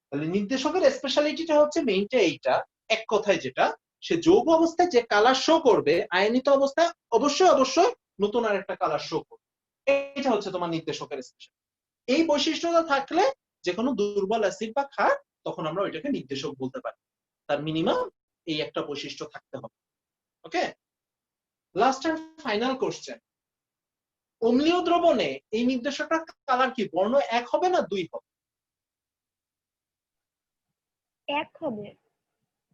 তাহলে নির্দেশকের স্পেশালিটিটা হচ্ছে মেইনটা এইটা, এক কথায় যেটা সে যৌগ অবস্থায় যে কালার শো করবে আয়নিত অবস্থায় অবশ্যই নতুন আর একটা কালার শো করবে। এটা হচ্ছে তোমার নির্দেশকের স্পেশালিটি। এই বৈশিষ্ট্যটা থাকলে যে কোনো দুর্বল অ্যাসিড বা ক্ষার তখন আমরা ওইটাকে নির্দেশক বলতে পারি। তার মিনিমাম এই একটা বৈশিষ্ট্য থাকতে হবে। ওকে, লাস্ট এন্ড ফাইনাল কোশ্চেন, অম্লীয় দ্রবণে এই নির্দেশকটার কালার কি বর্ণ 1 হবে না 2 হবে? 1 হবে।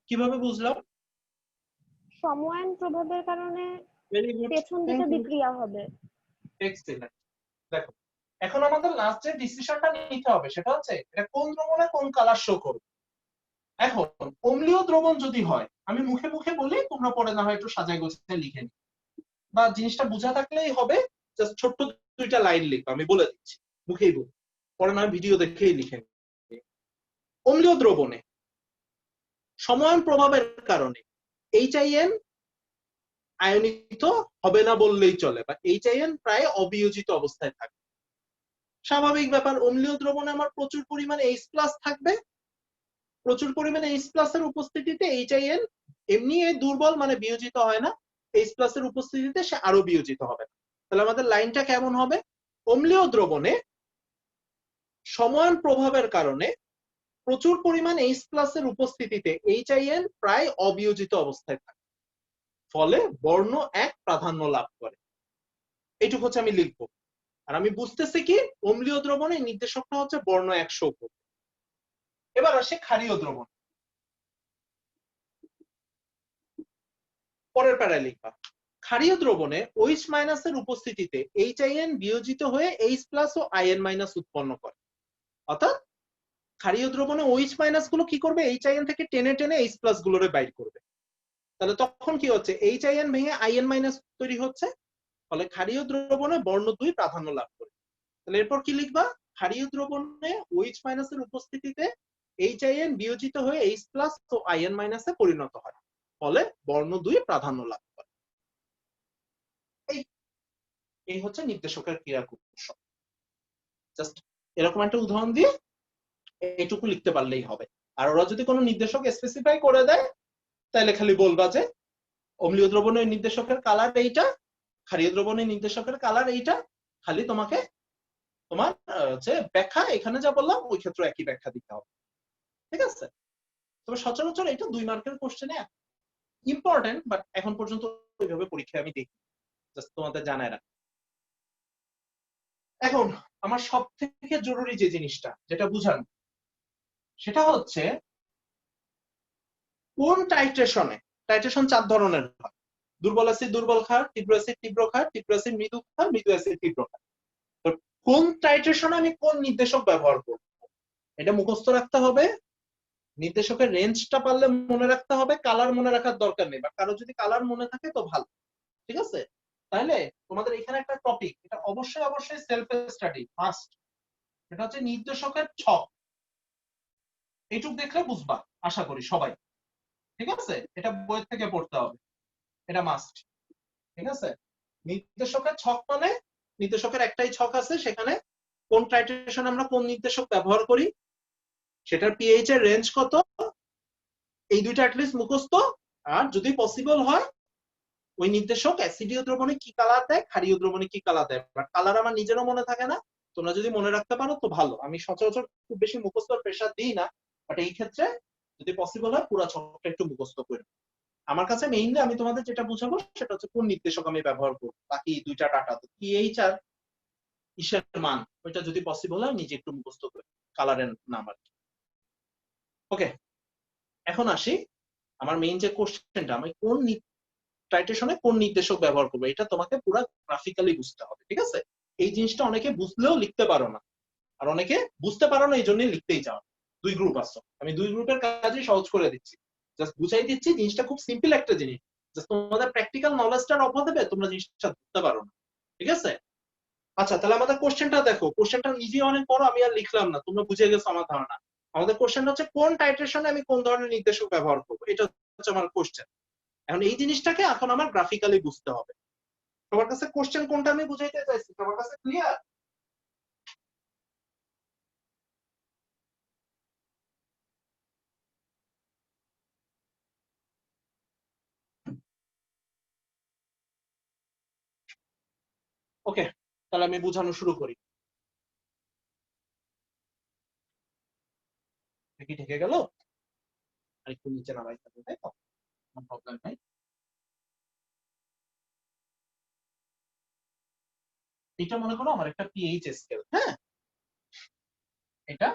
কিভাবে বুঝলাম? সময়ায়ন প্রভাবের কারণে ভেরি গুড, পেছন দিকে বিক্রিয়া হবে। এক্সিলেন্ট। দেখো এখন আমাদের লাস্ট যে ডিসিশনটা নিতে হবে সেটা হচ্ছে এটা কোন দ্রবণে কোন কালার শো করবে। এখন অম্লীয় দ্রবণ যদি হয়, আমি মুখে মুখে বলি, তোমরা পরে না হয় একটু সাজায় গোছায় লিখে নি, বা জিনিসটা বোঝা থাকলেই হবে, জাস্ট ছোট্ট 2টা লাইন লিখবে, আমি বলে দিচ্ছি, মুখেই বলি, পরে না ভিডিও দেখেই লিখে নি। অম্লীয় দ্রবণে সময়ায়ন প্রভাবের কারণে HIN আয়নিত হবে না বললেই চলে, বা HIN প্রায় অবিয়োজিত অবস্থায় থাকবে। স্বাভাবিক ব্যাপার, অম্লীয় দ্রবণে আমার প্রচুর পরিমাণে H+ থাকবে, প্রচুর পরিমাণে H+ এর উপস্থিতিতে HIN এমনি দুর্বল, মানে বিয়োজিত হয় না, H+ এর উপস্থিতিতে সে আরো বিয়োজিত হবে না। তাহলে আমাদের লাইনটা কেমন হবে? অম্লীয় দ্রবণে সময়ায়ন প্রভাবের কারণে প্রচুর পরিমাণ H+ এর উপস্থিতিতে HIN প্রায় অবিয়োজিত অবস্থায় থাকে, ফলে বর্ণ 1 প্রাধান্য লাভ করে। এইটুকু হচ্ছে আমি লিখবো। আর আমি বুঝতেছি কি, অম্লীয় দ্রবণে নির্দেশকটা হচ্ছে বর্ণ 1 শো করবে। এবার আসে ক্ষারীয় দ্রবণ। পরের প্যারায় লিখবা, ক্ষারীয় দ্রবণে OH- এর উপস্থিতিতে HIN বিয়োজিত হয়ে H+ ও IN- উৎপন্ন করে। অর্থাৎ ক্ষারীয় দ্রবণে OH- গুলো কি করবে? HIN থেকে টেনে টেনে H+ গুলোরে বাইর করবে। তাহলে তখন কি হচ্ছে? HIN ভেঙে IN- তৈরি হচ্ছে, ফলে ক্ষারীয় দ্রবণে বর্ণ 2 প্রাধান্য লাভ করে। তাহলে এরপর কি লিখবা? ক্ষারীয় দ্রবণে OH- এর উপস্থিতিতে HIN বিয়োজিত হয়ে H+ ও IN- এ পরিণত হয়, ফলে বর্ণ 2 প্রাধান্য লাভ করে। এই হচ্ছে নির্দেশকের ক্রিয়া কৌশল। জাস্ট এরকম একটা উদাহরণ দিয়ে এইটুকু লিখতে পারলেই হবে। আর ওরা যদি কোনো নির্দেশক স্পেসিফাই করে দেয়, তাহলে খালি বলবা যে অম্লীয় দ্রবণের নির্দেশকের কালার এইটা, ক্ষারীয় দ্রবণের নির্দেশকের কালার এইটা, খালি তোমাকে তোমার যে ব্যাখ্যা এখানে যা বললাম ওই ক্ষেত্রে একই ব্যাখ্যা দিতে হবে। ঠিক আছে? তবে সচরাচর এটা 2 মার্কের কোশ্চেনে ইম্পর্টেন্ট, বাট এখন পর্যন্ত ওইভাবে পরীক্ষায় আমি দেখি, জাস্ট তোমাদের জানায় রাখ। এখন আমার সব থেকে জরুরি যে জিনিসটা যেটা বুঝানো, সেটা হচ্ছে কোন টাইট্রেশনে, টাইট্রেশন 4 ধরনের হয়, দুর্বল অ্যাসিড দুর্বল ক্ষার, তীব্র অ্যাসিড তীব্র ক্ষার, তীব্র অ্যাসিড মৃদু ক্ষার, মৃদু অ্যাসিড তীব্র ক্ষার। তো কোন টাইট্রেশনে আমি কোন নির্দেশক ব্যবহার করব, এটা মুখস্থ রাখতে হবে। নির্দেশকের রেঞ্জটা পারলে মনে রাখতে হবে, কালার মনে রাখার দরকার নেই, বা কারো যদি কালার মনে থাকে তো ভালো। ঠিক আছে? তাহলে তোমাদের এখানে একটা টপিক, এটা অবশ্যই অবশ্যই সেলফ স্টাডি মাস্ট, এটা হচ্ছে নির্দেশকের ছক। এইটুক দেখলে বুঝবা আশা করি সবাই। ঠিক আছে? এটা বই থেকে পড়তে হবে, এটা মাস্ট। ঠিক আছে? নির্দেশকের ছক মানে নির্দেশকের একটাই ছক আছে, সেখানে কোন টাইট্রেশন আমরা কোন নির্দেশক ব্যবহার করি, সেটার পিএইচ এর রেঞ্জ কত, এই দুইটা অ্যাটলিস্ট মুখস্থ। আর যদি পসিবল হয় ওই নির্দেশক অ্যাসিডীয় দ্রবণে কি কালার দেয়, ক্ষারীয় দ্রবণে কি কালার দেয়। বাট কালার আমার নিজেরও মনে থাকে না, তোমরা যদি মনে রাখতে পারো তো ভালো। আমি সচরাচর খুব বেশি মুখস্থর প্রেশার দিই না, বাট এই ক্ষেত্রে যদি পসিবল হয় পুরো ছকটা একটু মুখস্থ করে। আমার কাছে মেইনলি আমি তোমাদের যেটা বুঝাবো সেটা হচ্ছে কোন নির্দেশক আমি ব্যবহার করব, বাকি দুইটা ডাটা তো পিএইচ আর ইসের মান, ওইটা যদি পসিবল হয় নিজে একটু মুখস্থ করে, কালারের নাম আর কি। ওকে, এখন আসি আমার মেইন যে কোশ্চেনটা, আমি কোন টাইট্রেশনে কোন নির্দেশক ব্যবহার করবো, এটা তোমাকে পুরো গ্রাফিক্যালি বুঝতে হবে। ঠিক আছে? এই জিনিসটা অনেকে বুঝলেও লিখতে পারো না, আর অনেকে বুঝতে পারো না এই জন্যই লিখতেই চাও। 2 গ্রুপ আছে, আমি 2 গ্রুপের কাজই সহজ করে দিচ্ছি, জাস্ট বুঝাই দিচ্ছি। জিনিসটা খুব সিম্পল একটা জিনিস, জাস্ট তোমাদের প্র্যাকটিক্যাল নলেজটার অভাব হবে, তোমরা জিনিসটা বুঝতে পারো না। ঠিক আছে? আচ্ছা, তাহলে আমাদের কোশ্চেনটা দেখো, কোশ্চেনটা নিজেই অনেক বড়, আমি আর লিখলাম না, তোমরা বুঝে গেছো আমার ধারণা। আমাদের কোশ্চেনটা হচ্ছে কোন টাইট্রেশনে আমি কোন ধরনের নির্দেশক ব্যবহার করবো, এটা হচ্ছে আমার কোশ্চেন। এখন এই জিনিসটাকে এখন আমার গ্রাফিক্যালি বুঝতে হবে। তোমার কাছে কোশ্চেন কোনটা আমি বুঝাইতে চাইছি, তোমার কাছে ক্লিয়ার? ওকে, তাহলে আমি বোঝানো শুরু করি। কি ঢেকে গেল? আরেকটু নিচে নামাই থাকবে, তাই তো? কোনো প্রবলেম নাই। এটা মনে করো আমার একটা পিএইচ স্কেল, হ্যাঁ? এটা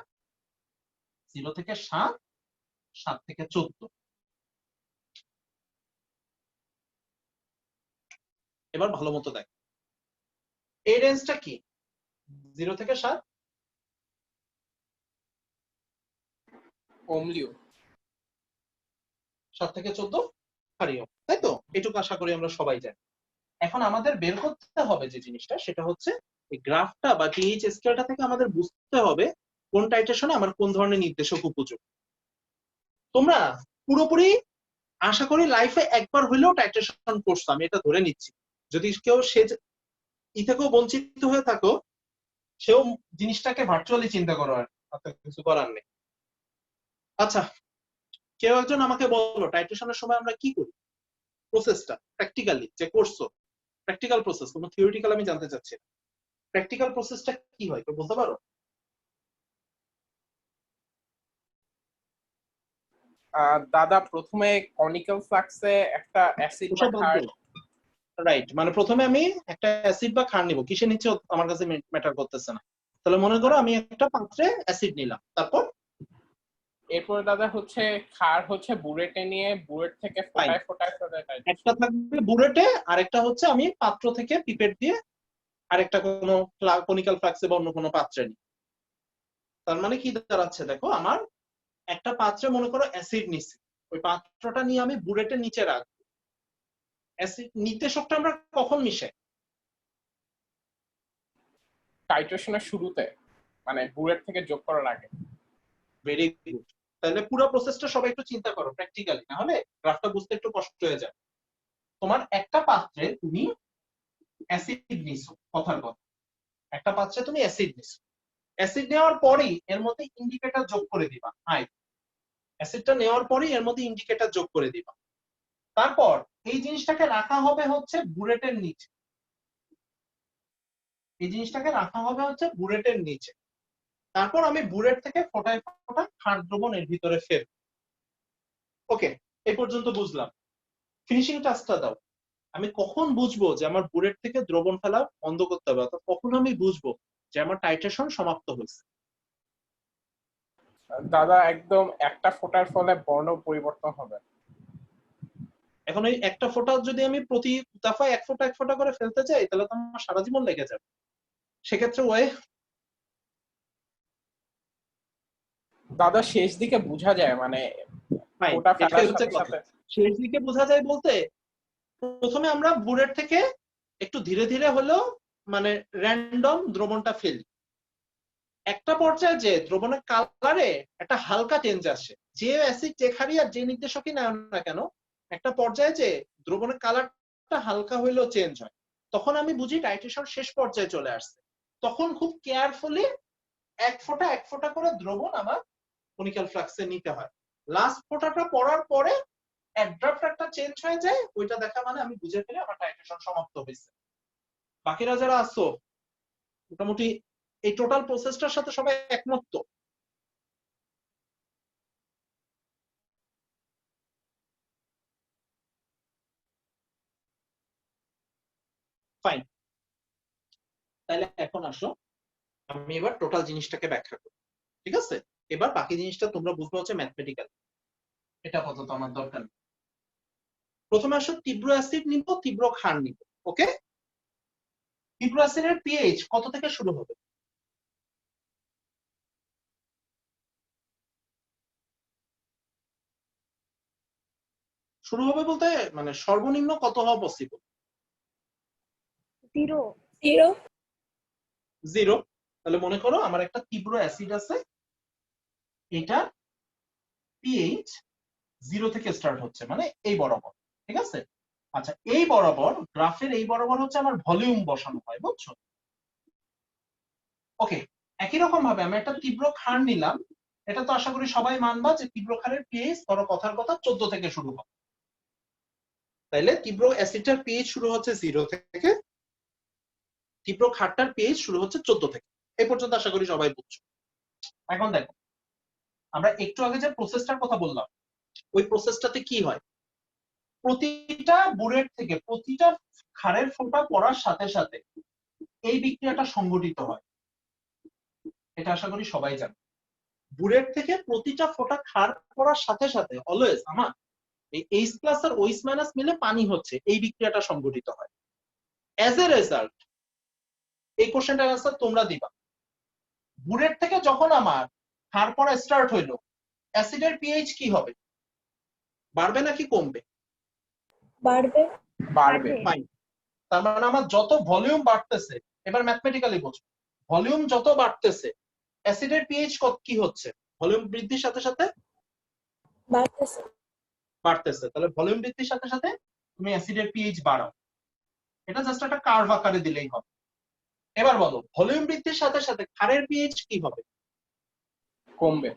0 থেকে 7, 7 থেকে 14। এবার ভালো মতো দেখ, এই রেঞ্জটা কি? 0 থেকে 7 অম্লীয়। 7 থেকে 14 ক্ষারীয়, তাই তো? এটুকু আশা করি আমরা সবাই জানি। এখন আমাদের বের করতে হবে যে জিনিসটা, সেটা হচ্ছে এই গ্রাফটা বা পিএইচ স্কেলটা থেকে আমাদের বুঝতে হবে কোন টাইট্রেশনে আমার কোন ধরনের নির্দেশক উপযোগী। তোমরা পুরোপুরি আশা করি লাইফে একবার হইলেও টাইট্রেশন করছো, আমি এটা ধরে নিচ্ছি। যদি কেউ সে থেকেও বঞ্চিত হয়ে থাকো, সেও জিনিসটাকে ভার্চুয়ালি চিন্তা করো, আর কিছু করার নেই। আচ্ছা, কেউ একজন আমাকে বলো টাইট্রেশনের সময় আমরা কি করি, প্রসেসটা প্র্যাকটিক্যালি যে করছো, প্র্যাকটিক্যাল প্রসেস, কোনো থিওরিটিক্যাল আমি জানতে চাচ্ছি না। প্র্যাকটিক্যাল প্রসেসটা কি হয় কেউ বলতে পারো? দাদা প্রথমে কনিক্যাল ফ্লাক্সে একটা অ্যাসিড বা ক্ষার। রাইট, মানে প্রথমে আমি একটা অ্যাসিড বা ক্ষার নিব, কিসে নিচ্ছে আমার কাছে ম্যাটার করতেছে না। তাহলে মনে করো আমি একটা পাত্রে অ্যাসিড নিলাম, তারপর এরপরে দাদা হচ্ছে ক্ষার হচ্ছে বুলেটে নিয়ে বুলেট থেকে ফোটায় ফোটায় ফোটায় একটা থাকবে বুলেটে, আরেকটা হচ্ছে আমি পাত্র থেকে পিপেট দিয়ে আরেকটা কোনো কনিক্যাল ফ্লাক্সে বা অন্য কোনো পাত্রে নিই। তার মানে কি দাঁড়াচ্ছে দেখো, আমার একটা পাত্রে মনে করো অ্যাসিড নিচ্ছি, ওই পাত্রটা নিয়ে আমি বুলেটের নিচে রাখবো। অ্যাসিড নির্দেশকটা আমরা কখন মিশাই? টাইট্রেশনের শুরুতে, মানে বুলেট থেকে যোগ করার আগে। Very good. তাহলে পুরো প্রসেসটা সবাই একটু চিন্তা করো প্র্যাকটিক্যালি, না হলে গ্রাফটা বুঝতে একটু কষ্ট হয়ে যায়। তোমার একটা পাত্রে তুমি অ্যাসিড নিছো, কথার কথা, একটা পাত্রে তুমি অ্যাসিড নিছো। অ্যাসিড নেওয়ার পরেই এর মধ্যে ইন্ডিকেটর যোগ করে দিবা, অ্যাসিডটা নেওয়ার পরেই এর মধ্যে ইন্ডিকেটর যোগ করে দিবা। তারপর এই জিনিসটাকে রাখা হবে হচ্ছে বুলেটের নিচে, এই জিনিসটাকে রাখা হবে হচ্ছে বুলেটের নিচে। তারপর আমি বুলেট থেকে ফোটায় ফোটায় ক্ষার দ্রবণ এর ভিতরে ফেলব। ওকে, এই পর্যন্ত বুঝলাম। ফিনিশিং টাচটা দাও। আমি কখন বুঝবো যে আমার বুলেট থেকে দ্রবণ ফেলা বন্ধ করতে হবে, অর্থাৎ কখন আমি বুঝবো যে আমার টাইট্রেশন সমাপ্ত হয়েছে? দাদা একদম একটা ফোটার ফলে বর্ণ পরিবর্তন হবে। এখন এই একটা ফোঁটা যদি আমি প্রতি দফায় এক ফোঁটা করে ফেলতে চাই, তাহলে তো আমার সারা জীবন লেগে যাবে। সেক্ষেত্রে দাদা শেষ দিকে বোঝা যায়, মানে ফোটা ফেলার সাথে সাথে। শেষ দিকে বোঝা যায় বলতে, প্রথমে আমরা বুলেট থেকে একটু ধীরে ধীরে হলেও মানে র্যান্ডম দ্রবণটা ফেলি। একটা পর্যায়ে যে দ্রবণের কালারে একটা হালকা চেঞ্জ আসে, যে অ্যাসিড যে ক্ষারী আর যে নির্দেশকই নেয় না কেন, একটা পর্যায়ে যে দ্রবণের কালারটা হালকা হইলেও চেঞ্জ হয়, তখন আমি বুঝি টাইট্রেশন শেষ পর্যায়ে চলে আসছে। তখন খুব কেয়ারফুলি এক ফোঁটা করে দ্রবণ আমার কনিক্যাল ফ্লাক্সে নিতে হয়। লাস্ট ফোঁটাটা পড়ার পরে এক ড্রাফট একটা চেঞ্জ হয়ে যায়, ওইটা দেখা মানে আমি বুঝে ফেলি আমার টাইট্রেশন সমাপ্ত হয়েছে। বাকিরা যারা আসছো মোটামুটি এই টোটাল প্রসেসটার সাথে সবাই একমত তো? ফাইন। তাহলে এখন আসো আমি এবার টোটাল জিনিসটাকে ব্যাখ্যা করি, ঠিক আছে? এবার বাকি জিনিসটা তোমরা বুঝবে হচ্ছে ম্যাথমেটিক্যাল, এটা আপাতত আমার দরকার নেই। প্রথমে আসো তীব্র অ্যাসিড নিব, তীব্র ক্ষার নিব। ওকে, তীব্র অ্যাসিডের পিএইচ কত থেকে শুরু হবে? শুরু হবে বলতে মানে সর্বনিম্ন কত হওয়া পসিবল? 0 0। তাহলে মনে করো আমার একটা তীব্র অ্যাসিড আছে, এটা পিএইচ 0 থেকে স্টার্ট হচ্ছে, মানে এই বরাবর, ঠিক আছে? আচ্ছা, এই বরাবর গ্রাফের এই বরাবর হচ্ছে আমার ভলিউম বসানো হয়, বুঝছো? ওকে, একই রকম ভাবে আমি একটা তীব্র ক্ষার নিলাম, এটা তো আশা করি সবাই মানবা যে তীব্র ক্ষারের পিএইচ ধরো কথার কথা 14 থেকে শুরু হয়। তাইলে তীব্র অ্যাসিডটার পিএইচ শুরু হচ্ছে 0 থেকে, তীব্র ক্ষারটার পিএইচ শুরু হচ্ছে 14 থেকে। এই পর্যন্ত আশা করি সবাই বুঝছো। এখন দেখো, আমরা একটু আগে যে প্রসেসটার কথা বললাম, ওই প্রসেসটাতে কি হয়, প্রতিটা বুলেট থেকে প্রতিটা ক্ষারের ফোঁটা পড়ার সাথে সাথে এই বিক্রিয়াটা সংঘটিত হয়। এটা আশা করি সবাই জানে। বুলেট থেকে প্রতিটা ফোঁটা ক্ষার পড়ার সাথে সাথে অলওয়েজ আমার এই এইচ প্লাস আর ওইচ মাইনাস মিলে পানি হচ্ছে, এই বিক্রিয়াটা সংঘটিত হয়। অ্যাজ এ রেজাল্ট এই কোশ্চেনটার আনসার তোমরা দিবা, বুরেট থেকে যখন আমার ক্ষার পড়া স্টার্ট হইলো, অ্যাসিডের পিএইচ কি হবে? বাড়বে নাকি কমবে? বাড়বে। বাড়বে। ফাইন। তার মানে আমার যত ভলিউম বাড়তেছে, এবার ম্যাথমেটিক্যালি বোঝো, ভলিউম যত বাড়তেছে অ্যাসিডের পিএইচ কি হচ্ছে? ভলিউম বৃদ্ধির সাথে সাথে বাড়তেছে। বাড়তেছে। তাহলে ভলিউম বৃদ্ধির সাথে সাথে তুমি অ্যাসিডের পিএইচ বাড়াও। এটা জাস্ট একটা কার্ভ আকারে দিলেই হবে। এবার বলো, ভলিউম বৃদ্ধির সাথে সাথে ক্ষারের পিএইচ কি হবে? কমবে।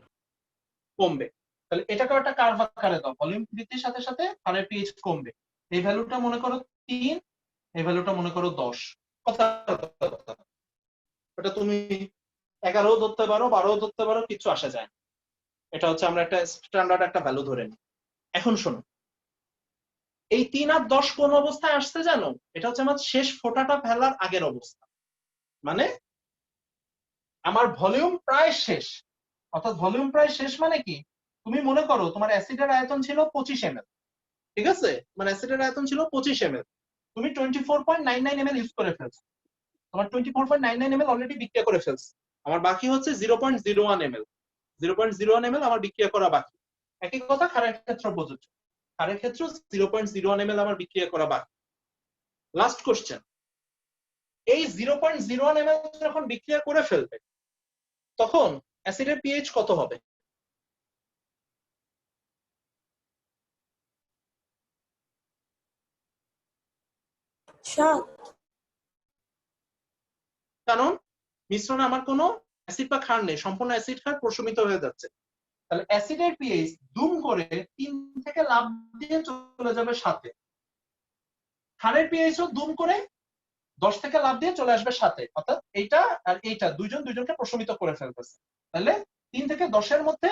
কমবে। তাহলে এটাকে একটা কার্ভ আকারে দাও, ভলিউম বৃদ্ধির সাথে সাথে ক্ষারের পিএইচ কমবে। এই ভ্যালুটা মনে করো 3, এই ভ্যালুটা মনে করো 10। কথা, এটা তুমি 11 ধরতে পারো, 12 ধরতে পারো, কিছু আসে যায় না। এটা হচ্ছে আমরা একটা স্ট্যান্ডার্ড একটা ভ্যালু ধরে নিই। এখন শোনো, এই 3 আর 10 কোন অবস্থায় আসছে জানো? এটা হচ্ছে আমার শেষ ফোঁটাটা ফেলার আগের অবস্থা। মানে আমার ভলিউম প্রায় শেষ। অর্থাৎ ভলিউম প্রায় শেষ মানে কি? তুমি মনে করো তোমার অ্যাসিডের আয়তন ছিল 25 ml, ঠিক আছে? তোমার অ্যাসিডের আয়তন ছিল 25 ml, তুমি 24.99 ml ইউজ করে ফেলছো। তোমার 24.99 ml অলরেডি বিক্রিয়া করে ফেলছো। আমার বাকি হচ্ছে 0.01 ml। 0.01 ml আমার বিক্রিয়া করা বাকি। একই কথা ক্ষারের ক্ষেত্রে প্রযোজ্য। ক্ষারের ক্ষেত্রে 0.01 ml আমার বিক্রিয়া করা বাকি। লাস্ট কোশ্চেন, এই 0.01 ml যখন বিক্রিয়া করে ফেলবে তখন অ্যাসিডের পিএইচ কত হবে? কারণ মিশ্রণে আমার কোনো অ্যাসিড বা ক্ষার নেই, সম্পূর্ণ অ্যাসিড ক্ষার প্রশমিত হয়ে যাচ্ছে। তাহলে অ্যাসিডের পিএইচ দুম করে 3 থেকে লাফ দিয়ে চলে যাবে 7-এ। ক্ষারের পিএইচও দুম করে 10 থেকে লাফ দিয়ে চলে আসবে 7-এ। অর্থাৎ এইটা আর এইটা দুইজনকে প্রশমিত করে ফেলতেছে। তাহলে 3 থেকে 10-এর মধ্যে,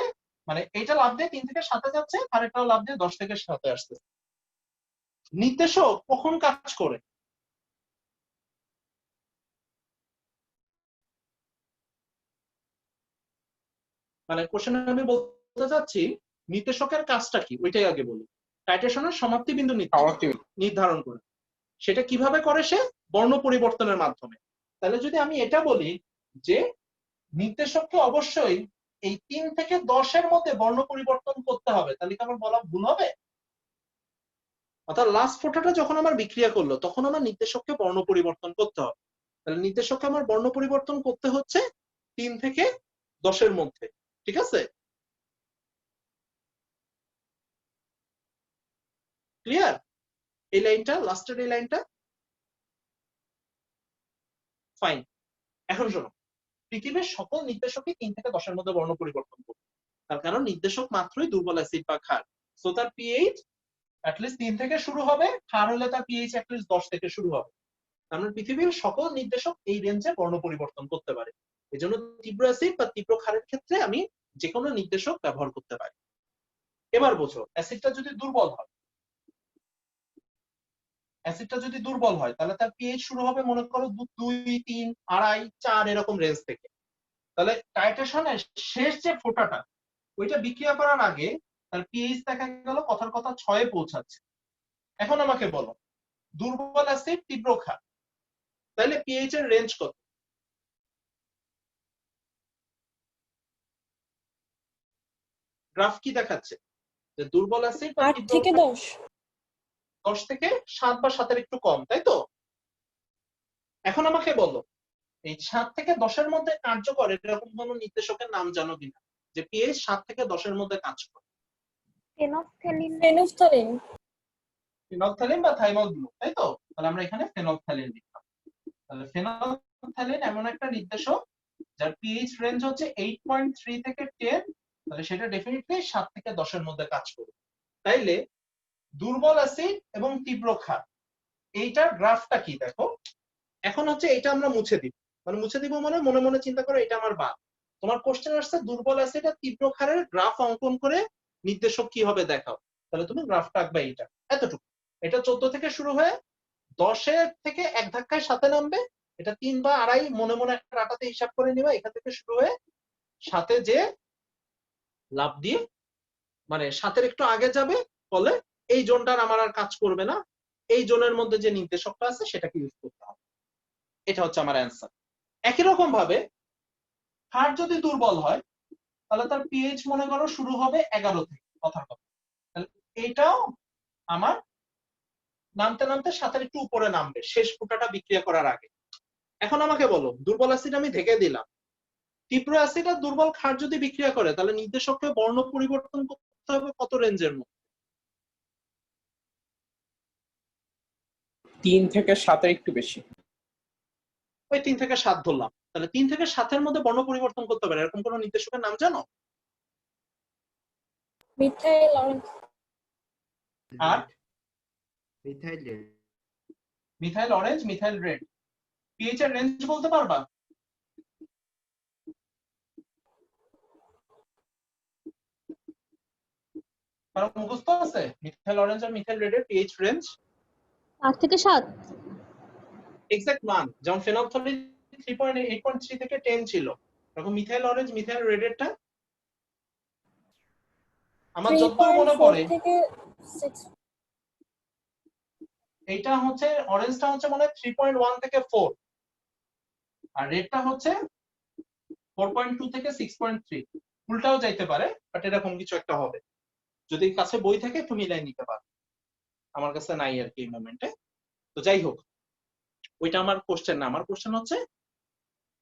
মানে এইটা লাফ দিয়ে 3 থেকে 7-এ যাচ্ছে, আরেকটাও লাফ দিয়ে 10 থেকে 7-এ আসতেছে। নির্দেশক কখন কাজ করে? মানে কোশ্চেনে আমি বলতে চাচ্ছি নির্দেশকের কাজটা কি, ওইটাই আগে বলি। টাইট্রেশনের সমাপ্তি বিন্দু নির্ধারণ করে। সেটা কিভাবে করে? সে বর্ণ পরিবর্তনের মাধ্যমে। তাহলে যদি আমি এটা বলি যে নির্দেশককে অবশ্যই এই 3 থেকে 10-এর মধ্যে বর্ণ পরিবর্তন করতে হবে, তাহলে কি আমার বলা ভুল হবে? অর্থাৎ লাস্ট ফোঁটাটা যখন আমার বিক্রিয়া করলো তখন আমার নির্দেশককে বর্ণ পরিবর্তন করতে হবে। তাহলে নির্দেশককে আমার বর্ণ পরিবর্তন করতে হচ্ছে 3 থেকে 10-এর মধ্যে, ঠিক আছে? ক্লিয়ার? এই লাইনটা, লাস্টের এই লাইনটা ফাইন। এখন শোনো, পৃথিবীর সকল নির্দেশকই 3 থেকে 10-এর মধ্যে বর্ণ পরিবর্তন করবে। তার কারণ নির্দেশক মাত্রই দুর্বল অ্যাসিড বা ক্ষার, সো তার পিএইচ অ্যাটলিস্ট 3 থেকে শুরু হবে, ক্ষার হলে তার পিএইচ অ্যাটলিস্ট 10 থেকে শুরু হবে। আমরা পৃথিবীর সকল নির্দেশক এই রেঞ্জে বর্ণ পরিবর্তন করতে পারে। এজন্য তীব্র অ্যাসিড বা তীব্র ক্ষারের ক্ষেত্রে আমি যে কোনো নির্দেশক ব্যবহার করতে পারি। এবার বোঝো, অ্যাসিডটা যদি দুর্বল হয়, অ্যাসিডটা যদি দুর্বল হয় তাহলে তার পিএইচ শুরু হবে মনে করো 2, 3, 2.5, 4 এরকম রেঞ্জ থেকে। তাহলে টাইট্রেশনের শেষ যে ফোঁটাটা, ওইটা বিক্রিয়া করার আগে তার পিএইচ দেখা গেল কথার কথা 6-এ পৌঁছাচ্ছে। এখন আমাকে বলো, দুর্বল অ্যাসিড তীব্র ক্ষার, তাহলে পিএইচ এর রেঞ্জ কত? গ্রাফ কি দেখাচ্ছে? যে দুর্বল অ্যাসিড বা 8 তীব্র থেকে ক্ষার 10। 10 থেকে 7 বা 7-এর একটু কম, তাই তো? এখন আমাকে বলো, এই 7 থেকে 10-এর মধ্যে কার্যকর এরকম কোন নির্দেশকের নাম জানো কিনা যে পিএইচ 7 থেকে 10-এর মধ্যে কাজ করে? ফেনফথ্যালিন। ফেনফথ্যালিন। ফেনলফথ্যালিন বা থাইমল ব্লু, তাই তো? তাহলে আমরা এখানে ফেনলফথ্যালিন লিখলাম। তাহলে ফেনলফথ্যালিন এমন একটা নির্দেশক যার পিএইচ রেঞ্জ হচ্ছে 8.3 থেকে 10, তাহলে সেটা ডেফিনেটলি 7 থেকে 10-এর মধ্যে কাজ করবে। তাইলে দুর্বল অ্যাসিড এবং তীব্র ক্ষার, এইটার গ্রাফটা কি দেখো। এখন হচ্ছে এটা আমরা মুছে দিব, মানে মুছে দিব মানে মনে মনে চিন্তা করো এটা আমার বাদ। তোমার কোশ্চেন আসছে দুর্বল অ্যাসিড আর তীব্র ক্ষারের গ্রাফ অঙ্কন করে নির্দেশক কি হবে দেখাও। তাহলে তুমি গ্রাফটা আঁকবে এইটা, এতটুকু। এটা 14 থেকে শুরু হয়ে 10-এর থেকে এক ধাক্কায় 7-এ নামবে। এটা 3 বা 2.5 মনে মনে একটা রাটাতে হিসাব করে নিবা। এখান থেকে শুরু হয়ে 7-এ যে লাফ দিয়ে, মানে 7-এর একটু আগে যাবে, ফলে এই জোনটার আমার আর কাজ করবে না। এই জোনের মধ্যে যে নির্দেশকটা আছে সেটাকে ইউজ করতে হবে। এটা হচ্ছে আমার অ্যান্সার। একই রকম ভাবে ক্ষার যদি দুর্বল হয় তাহলে তার পিএইচ মনে করো শুরু হবে 11 থেকে, কথার কথা। তাহলে এইটাও আমার নামতে নামতে 7-এর একটু উপরে নামবে শেষ ফুটাটা বিক্রিয়া করার আগে। এখন আমাকে বলো, দুর্বল অ্যাসিড আমি ঢেকে দিলাম, তীব্র অ্যাসিড আর দুর্বল ক্ষার যদি বিক্রিয়া করে তাহলে নির্দেশককে বর্ণ পরিবর্তন করতে হবে কত রেঞ্জের মধ্যে? 3 থেকে 7-এর একটু বেশি। ওই 3 থেকে 7 ধরলাম। তাহলে 3 থেকে 7-এর মধ্যে বর্ণ পরিবর্তন করতে হবে এরকম কোন নির্দেশকের নাম জানো? Methyl orange. আর methyl red. Methyl orange, methyl red. PH এর রেঞ্জ বলতে পারবা? কারো মুখস্থ আছে মিথাইল অরেঞ্জ আর মিথাইল রেড এর পিএইচ রেঞ্জ? 8 থেকে 7। এক্সাক্ট মান, যেমন ফেনolphthalein 3.8.3 থেকে 10 ছিল, এরকম মিথাইল অরেঞ্জ মিথাইল রেড এরটা আমার যতদূর মনে পড়ে 3.4 থেকে 6। এইটা হচ্ছে অরেঞ্জটা হচ্ছে মনে হয় 3.1 থেকে 4 আর রেডটা হচ্ছে 4.2 থেকে 6.3। উল্টাও যাইতে পারে বাট এরকম কিছু একটা হবে। যদি কাছে বই থাকে একটু মিলাই নিতে পারো, আমার কাছে নাই আর কি এই মোমেন্টে। তো যাই হোক, ওইটা আমার কোশ্চেন না। আমার কোশ্চেন হচ্ছে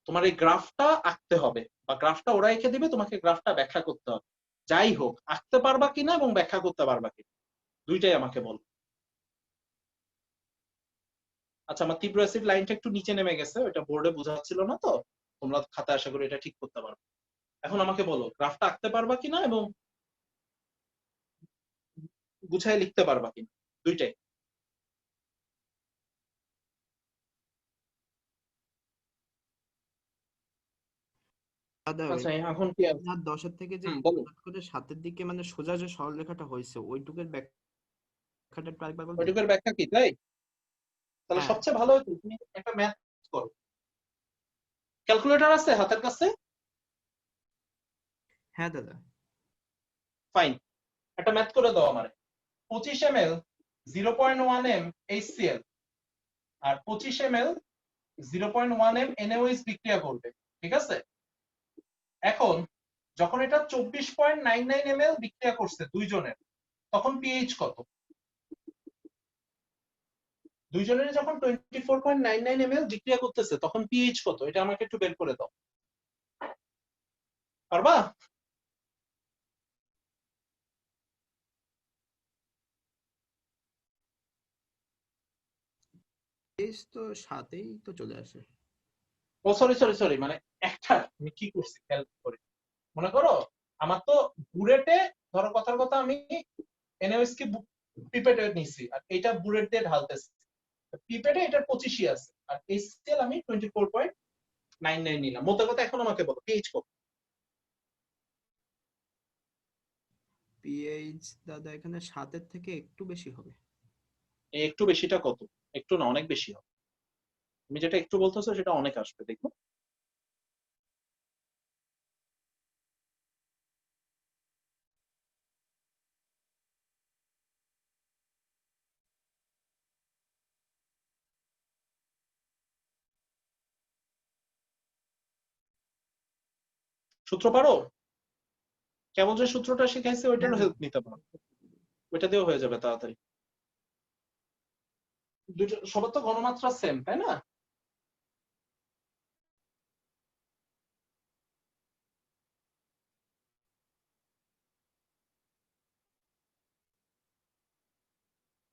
তোমার এই গ্রাফটা আঁকতে হবে বা গ্রাফটা ওরা এঁকে দিবে, তোমাকে গ্রাফটা ব্যাখ্যা করতে হবে। যাই হোক, আঁকতে পারবা কিনা এবং ব্যাখ্যা করতে পারবা কিনা দুইটাই আমাকে বল। আচ্ছা, আমার তীব্র অ্যাসিড লাইনটা একটু নিচে নেমে গেছে, ওটা বোর্ডে বোঝা যাচ্ছিল না, তো তোমরা খাতায় আশা করি এটা ঠিক করতে পারবে। এখন আমাকে বলো গ্রাফটা আঁকতে পারবা কিনা এবং গুছায় লিখতে পারবা কিনা, দুইটাই। আচ্ছা, এখন কি আছে? 10-এর থেকে যে বলো। 7-এর দিকে মানে সোজা যে সরলরেখাটা হয়েছে ওইটুকের ব্যাখ্যাটা একটু আরেকবার বলবে? ওইটুকুর ব্যাখ্যা কি তাই? তাহলে হ্যাঁ। সবচেয়ে ভালো হতো তুমি একটা ম্যাথ করো। ক্যালকুলেটর আছে হাতের কাছে? হ্যাঁ দাদা। ফাইন, একটা ম্যাথ করে দাও আমারে। 25 ml 0.1 m HCl আর 25 ml 0.1 m NaOH বিক্রিয়া করবে, ঠিক আছে? এখন যখন এটা 24.99 ml বিক্রিয়া করছে দুইজনের, তখন পিএইচ কত? দুইজনের যখন 24.99 ml বিক্রিয়া করতেছে তখন পিএইচ কত? এটা আমাকে একটু বের করে দাও, পারবা? টেস্ট তো 7-এই তো চলে আসে। ও সরি সরি সরি, মানে একটা আমি কি করছি খেয়াল করে, মনে করো আমার তো বুলেটে, ধরো কথার কথা আমি এনএওএস কে পিপেটে নিছি আর এটা বুলেট দিয়ে ঢালতেছি, পিপেটে এটার 25ই আছে আর এইচসিএল আমি 24.99 নিলাম। মোট কথা এখন আমাকে বলো পিএইচ কত? পিএইচ দাদা এখানে 7-এর থেকে একটু বেশি হবে। একটু বেশিটা কত? একটু না, অনেক বেশি হবে। তুমি যেটা একটু বলতেছো সেটা অনেক আসবে, দেখো। সূত্র পারো? কেমন যে সূত্রটা শিখাইছে ওইটারও হেল্প নিতে পারো, ওইটা দিয়েও হয়ে যাবে তাড়াতাড়ি। দুটো সবার তো ঘনমাত্রা সেম, তাই না?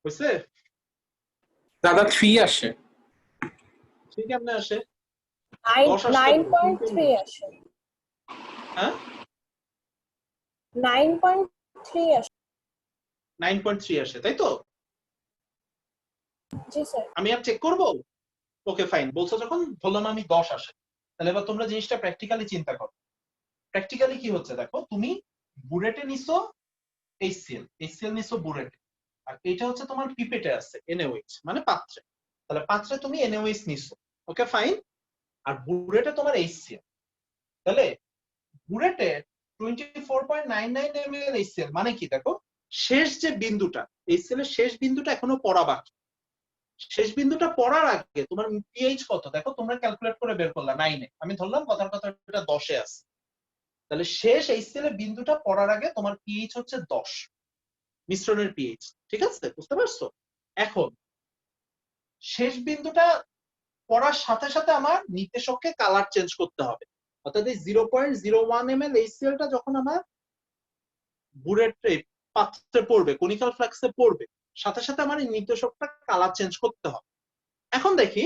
হয়েছে? দাদা 3 আসে। ঠিক কেমনে আসে? 9.3 আসে। হ্যাঁ, 9.3 আসে। 9.3 আসে, তাই তো? জি স্যার। আমি আর চেক করব? ওকে ফাইন, বলছো যখন বললাম আমি 10 আসে। তাহলে এবার তোমরা জিনিসটা প্র্যাকটিক্যালি চিন্তা করো। প্র্যাকটিক্যালি কি হচ্ছে দেখো, তুমি বুলেটে নিছো HCl নিছো বুলেটে, আর এটা হচ্ছে তোমার পিপেটে আছে NaOH মানে পাত্রে। তাহলে পাত্রে তুমি NaOH নিছো, ওকে ফাইন, আর বুলেটে তোমার HCl। তাহলে বুলেটে 24.99 ml HCl মানে কি দেখো, শেষ যে বিন্দুটা HCl এর শেষ বিন্দুটা এখনো পড়া বাকি, শেষ বিন্দুটা পড়ার আগে তোমার পিএইচ কত দেখো, তোমরা ক্যালকুলেট করে বের করলা 9 এ, আমি ধরলাম কথার কথা এটা 10 এ আছে, তাহলে শেষ HCl এর বিন্দুটা পড়ার আগে তোমার পিএইচ হচ্ছে 10, মিশ্রণের পিএইচ। ঠিক আছে, বুঝতে পারছো? এখন শেষ বিন্দুটা পড়ার সাথে সাথে আমার নির্দেশককে কালার চেঞ্জ করতে হবে, অর্থাৎ এই 0.01 ml HCl টা যখন আমার বুরেট পাত্রে পড়বে, কনিক্যাল ফ্লাক্সে পড়বে, সাথে সাথে আমার এই নির্দেশকটা কালার চেঞ্জ করতে হবে। এখন দেখি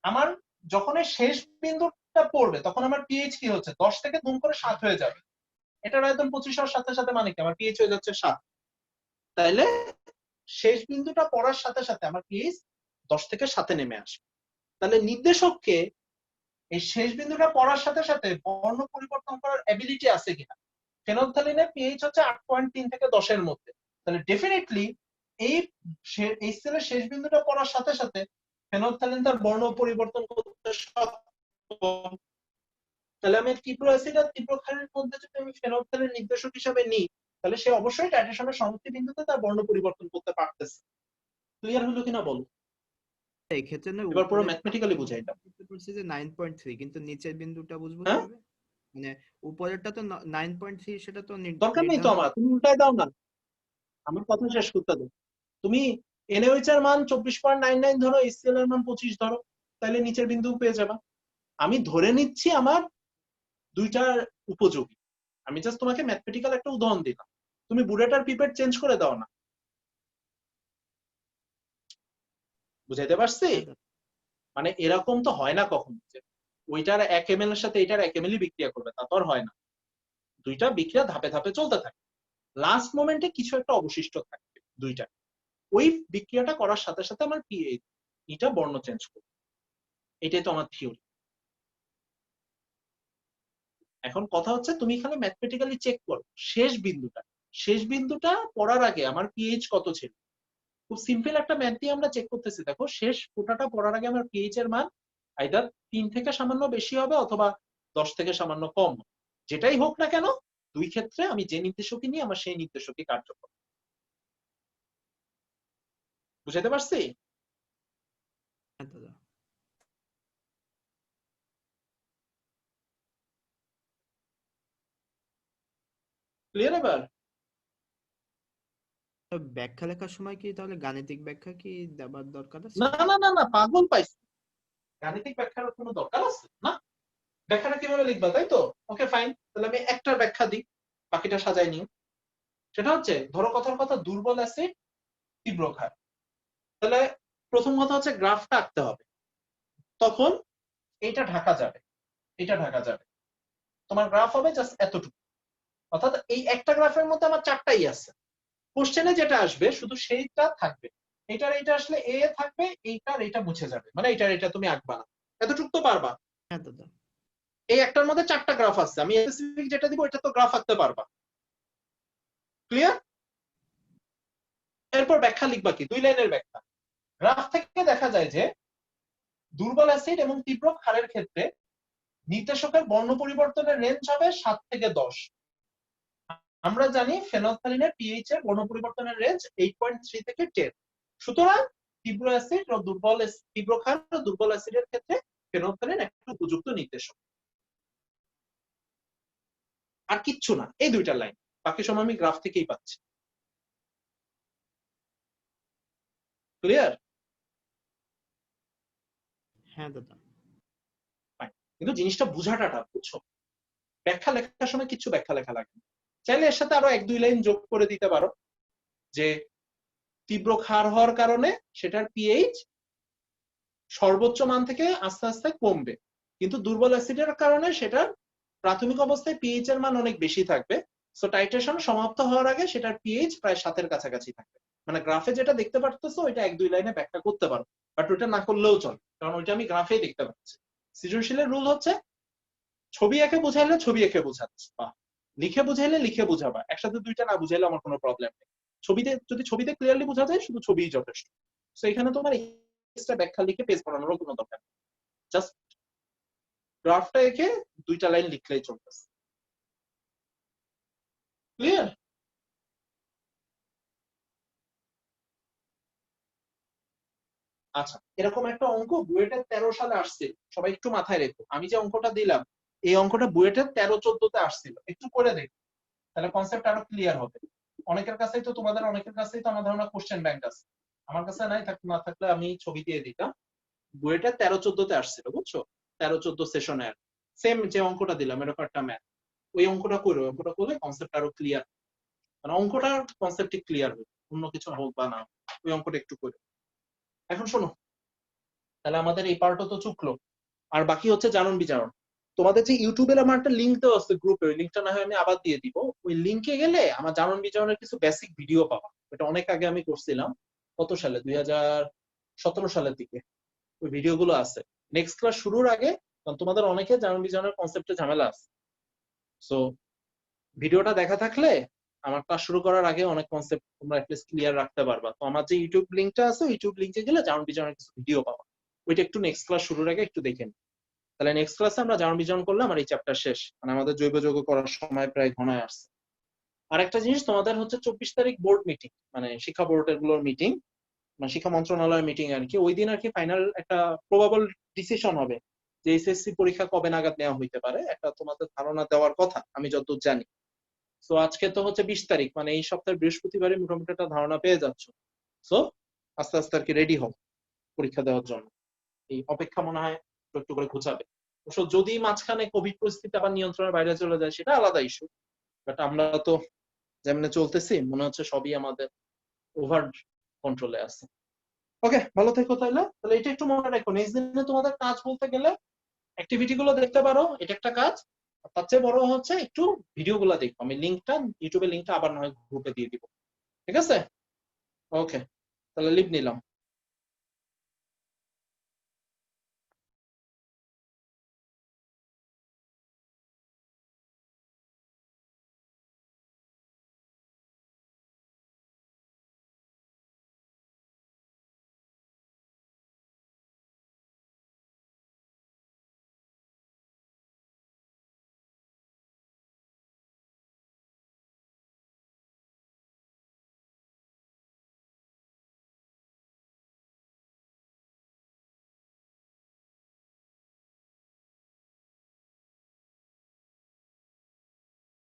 আমার যখন এই শেষ বিন্দুটা পড়বে তখন আমার পিএইচ কি হচ্ছে, 10 থেকে গুণ করে 7 হয়ে যাবে। এটার আয়তন 25 হওয়ার সাথে সাথে মানে কি আমার পিএইচ হয়ে যাচ্ছে 7। তাইলে শেষ বিন্দুটা পড়ার সাথে সাথে আমার পিএইচ 10 থেকে 7 এ নেমে আসবে। তাহলে নির্দেশককে এই শেষ বিন্দুটা পড়ার সাথে সাথে বর্ণ পরিবর্তন করার এবিলিটি আছে কিনা। ফেনলফথ্যালিনের পিএইচ হচ্ছে 8.3 থেকে 10 এর মধ্যে, তাহলে ডেফিনেটলি এই HCl শেষ বিন্দুটা পড়ার সাথে সাথে ফেনলফথ্যালিন তার বর্ণ পরিবর্তন করতে সক্ষম। তাহলে আমি তীব্র অ্যাসিড আর তীব্র ক্ষারের মধ্যে যদি আমি ফেনলফথ্যালিন নির্দেশক হিসাবে নিই, তাহলে সে অবশ্যই টাইট্রেশনের সমাপ্তি বিন্দুতে তার বর্ণ পরিবর্তন করতে পারতেছে। ক্লিয়ার হলো কিনা বলো? এই ক্ষেত্রে না এবার পুরো উপরে ম্যাথমেটিক্যালি বুঝাই এটা। বুঝতে পারছি যে 9.3, কিন্তু নিচের বিন্দুটা বুঝবো হ্যাঁ? কিভাবে? মানে উপরেরটা তো 9.3, সেটা তো দরকার নেই তো আমার, তুমি উল্টাই দাও না, আমার কথা শেষ করতে দাও। তুমি NaOH এর মান 24.99 ধরো, HCl এর মান 25 ধরো, তাহলে নিচের বিন্দু পেয়ে যাবা। আমি ধরে নিচ্ছি আমার দুইটার উপযোগী, আমি জাস্ট তোমাকে ম্যাথমেটিক্যাল একটা উদাহরণ দিলাম। তুমি বুলেট আর পিপেট চেঞ্জ করে দাও না, বুঝাইতে পারছি? মানে এরকম তো হয় না কখনো যে ওইটার 1 ml এর সাথে এটার 1 ml বিক্রিয়া করবে, তা তো আর হয় না। দুইটা বিক্রিয়া ধাপে ধাপে চলতে থাকে, লাস্ট মোমেন্টে কিছু একটা অবশিষ্ট থাকবে দুইটা, ওই বিক্রিয়াটা করার সাথে সাথে আমার পিএইচ এটা বর্ণ চেঞ্জ করবে। এটাই তো আমার থিওরি। এখন কথা হচ্ছে তুমি এখানে ম্যাথমেটিক্যালি চেক করো শেষ বিন্দুটা পড়ার আগে আমার পিএইচ কত ছিল। খুব সিম্পল একটা ম্যাথ দিয়ে আমরা চেক করতেছি। দেখো শেষ ফোঁটাটা পড়ার আগে আমার পিএইচ এর মান আইদার 3 থেকে সামান্য বেশি হবে অথবা 10 থেকে সামান্য কম হবে। যেটাই হোক না কেন, দুই ক্ষেত্রে আমি যে নির্দেশকই নিই আমার সেই নির্দেশকই কার্যকর। বুঝাতে পারছি? ক্লিয়ার এবার? ব্যাখ্যা লেখার সময় কি তাহলে গাণিতিক ব্যাখ্যা কি দেবার দরকার আছে? না না না না, পাগল পাইছি, গাণিতিক ব্যাখ্যার কোনো দরকার আছে না। ব্যাখ্যাটা কিভাবে লিখবা, তাই তো? ওকে ফাইন, তাহলে আমি একটার ব্যাখ্যা দিই, বাকিটা সাজাই নিও। সেটা হচ্ছে ধরো কথার কথা দুর্বল অ্যাসিড তীব্র ক্ষার, তাহলে প্রথম কথা হচ্ছে গ্রাফটা আঁকতে হবে। তখন এটা ঢাকা যাবে, এটা ঢাকা যাবে, তোমার গ্রাফ হবে জাস্ট এতটুকু। অর্থাৎ এই একটা গ্রাফের মধ্যে আমার চারটাই আছে, কোশ্চেনে যেটা আসবে শুধু সেইটা থাকবে। এইটার এইটা আসলে এ থাকবে, এইটার এইটা মুছে যাবে, মানে এইটার এটা তুমি আঁকবা না, এতটুকু তো পারবা। হ্যাঁ দাদা। এই একটার মধ্যে চারটা গ্রাফ আছে, আমি স্পেসিফিক যেটা দিব এটা তো গ্রাফ আঁকতে পারবা। ক্লিয়ার? এরপর ব্যাখ্যা লিখবা কি, 2 লাইনের ব্যাখ্যা। গ্রাফ থেকে দেখা যায় যে দুর্বল অ্যাসিড এবং তীব্র ক্ষারের ক্ষেত্রে নির্দেশকের বর্ণ পরিবর্তনের রেঞ্জ হবে 7 থেকে 10। আমরা জানি ফেনলফথ্যালিনের পিএইচ এর বর্ণ পরিবর্তনের রেঞ্জ 8.3 থেকে 10। সুতরাং তীব্র অ্যাসিড ও তীব্র ক্ষার ও দুর্বল অ্যাসিডের ক্ষেত্রে ফেনলফথ্যালিন একটা উপযুক্ত নির্দেশক। আর কিচ্ছু না, এই দুইটা লাইন, বাকি সময় আমি গ্রাফ থেকেই পাচ্ছি। ক্লিয়ার? হ্যাঁ দাদা। কিন্তু জিনিসটা বুঝাটা টাফ, বুঝছো? ব্যাখ্যা লেখার সময় কিছু ব্যাখ্যা লেখা লাগে না, চাইলে এর সাথে আরো 1-2 লাইন যোগ করে দিতে পারো যে তীব্র ক্ষার হওয়ার কারণে সেটার পিএইচ সর্বোচ্চ মান থেকে আস্তে আস্তে কমবে, কিন্তু দুর্বল অ্যাসিডের কারণে সেটার প্রাথমিক অবস্থায় পিএইচ এর মান অনেক বেশি থাকবে। সো টাইট্রেশন সমাপ্ত হওয়ার আগে সেটার পিএইচ প্রায় 7 এর কাছাকাছি থাকবে। মানে গ্রাফে যেটা দেখতে পারতেছো ওইটা 1-2 লাইনে ব্যাখ্যা করতে পারো, বাট ওইটা না করলেও চলে, কারণ ওইটা আমি গ্রাফেই দেখতে পাচ্ছি। সৃজনশীলের রুল হচ্ছে ছবি এঁকে বুঝাইলে ছবি এঁকে বুঝাচ্ছে, বা লিখে বুঝাইলে লিখে বুঝাবা, একসাথে দুইটা না বুঝাইলে আমার কোনো প্রবলেম নেই। ছবিতে যদি ছবিতে ক্লিয়ারলি বোঝা যায় শুধু ছবিই যথেষ্ট। সো এখানে তোমার এক্সট্রা ব্যাখ্যা লিখে পেজ বানানোর কোনো দরকার নেই, জাস্ট গ্রাফটা এঁকে 2টা লাইন লিখলেই চলতেছে। ক্লিয়ার? আচ্ছা, এরকম একটা অঙ্ক বুয়েটের 13 সালে আসছিল, সবাই একটু মাথায় রেখো। আমি যে অঙ্কটা দিলাম এই অঙ্কটা বুয়েটের 13-14 আসছিল, একটু করে দেখো, তাহলে কনসেপ্ট আরো ক্লিয়ার হবে। অনেকের কাছেই তো, তোমাদের অনেকের কাছেই তো আমার ধারণা কোশ্চেন ব্যাংক আছে, আমার কাছে নাই, না থাকলে আমি ছবি দিয়ে দিতাম। বুয়েটের 13-14 আসছিল, বুঝছো? 13-14 সেশনে সেম যে অঙ্কটা দিলাম এরকম একটা ম্যাথ, ওই অঙ্কটা করো, অঙ্কটা করলে কনসেপ্ট আরো ক্লিয়ার, মানে অঙ্কটার কনসেপ্টই ক্লিয়ার হবে, অন্য কিছু হোক বা না, ওই অঙ্কটা একটু করে। এখন শোনো, তাহলে আমাদের এই পার্টও তো চুকলো, আর বাকি হচ্ছে জারণ বিজারণ। তোমাদের যে ইউটিউবের আমার একটা লিঙ্ক দেওয়া আছে গ্রুপে, ওই লিঙ্কটা না হয় আমি আবার দিয়ে দিব। ওই লিঙ্কে গেলে আমার জারণ বিজারণের কিছু বেসিক ভিডিও পাবা, এটা অনেক আগে আমি করছিলাম, কত সালে, 2017 সালের দিকে ওই ভিডিওগুলো আছে। নেক্সট ক্লাস শুরুর আগে, কারণ তোমাদের অনেকে জারণ বিজারণের কনসেপ্টে ঝামেলা আছে, সো ভিডিওটা দেখা থাকলে আমার ক্লাস শুরু করার আগে অনেক কনসেপ্ট তোমরা অ্যাটলিস্ট ক্লিয়ার রাখতে পারবা। তো আমার যে ইউটিউব লিঙ্কটা আছে, ইউটিউব লিঙ্কে গেলে জারণ বিজারণের কিছু ভিডিও পাবা, ওইটা একটু নেক্সট ক্লাস শুরুর আগে একটু দেখেন। তাহলে নেক্সট ক্লাসে আমরা জারণ বিজারণ করলে আমার এই চ্যাপ্টার শেষ, মানে আমাদের জৈব যৌগ করার সময় প্রায় ঘনায় আসছে। আর একটা জিনিস, তোমাদের হচ্ছে 24 তারিখ বোর্ড মিটিং, মানে শিক্ষা বোর্ডের গুলোর মিটিং, মানে শিক্ষা মন্ত্রণালয়ের মিটিং আর কি। ওই দিন আর কি ফাইনাল একটা প্রবাবল ডিসিশন হবে যে এসএসসি পরীক্ষা কবে নাগাদ নেওয়া হইতে পারে, একটা তোমাদের ধারণা দেওয়ার কথা আমি যতদূর জানি। তো আজকে তো হচ্ছে 20 তারিখ, মানে এই সপ্তাহের বৃহস্পতিবারে মোটামুটি একটা ধারণা পেয়ে যাচ্ছ। সো আস্তে আস্তে আর কি রেডি হও পরীক্ষা দেওয়ার জন্য। এই অপেক্ষা মনে হয় একটু একটু করে ঘুচাবে। অবশ্য যদি মাঝখানে কোভিড পরিস্থিতি আবার নিয়ন্ত্রণের বাইরে চলে যায় সেটা আলাদা ইস্যু, বাট আমরা তো যেমন চলতেছি মনে হচ্ছে সবই আমাদের ওভার কন্ট্রোলে আছে। ওকে, ভালো থেকো তাহলে। তাহলে এটা একটু মনে রাখো, নেক্সট দিনে তোমাদের কাজ বলতে গেলে অ্যাক্টিভিটি গুলো দেখতে পারো, এটা একটা কাজ। তার চেয়ে বড় হচ্ছে একটু ভিডিও গুলো দেখো, আমি লিঙ্কটা, ইউটিউবের লিঙ্কটা আবার নয় গ্রুপে দিয়ে দিব, ঠিক আছে? ওকে, তাহলে লিভ নিলাম।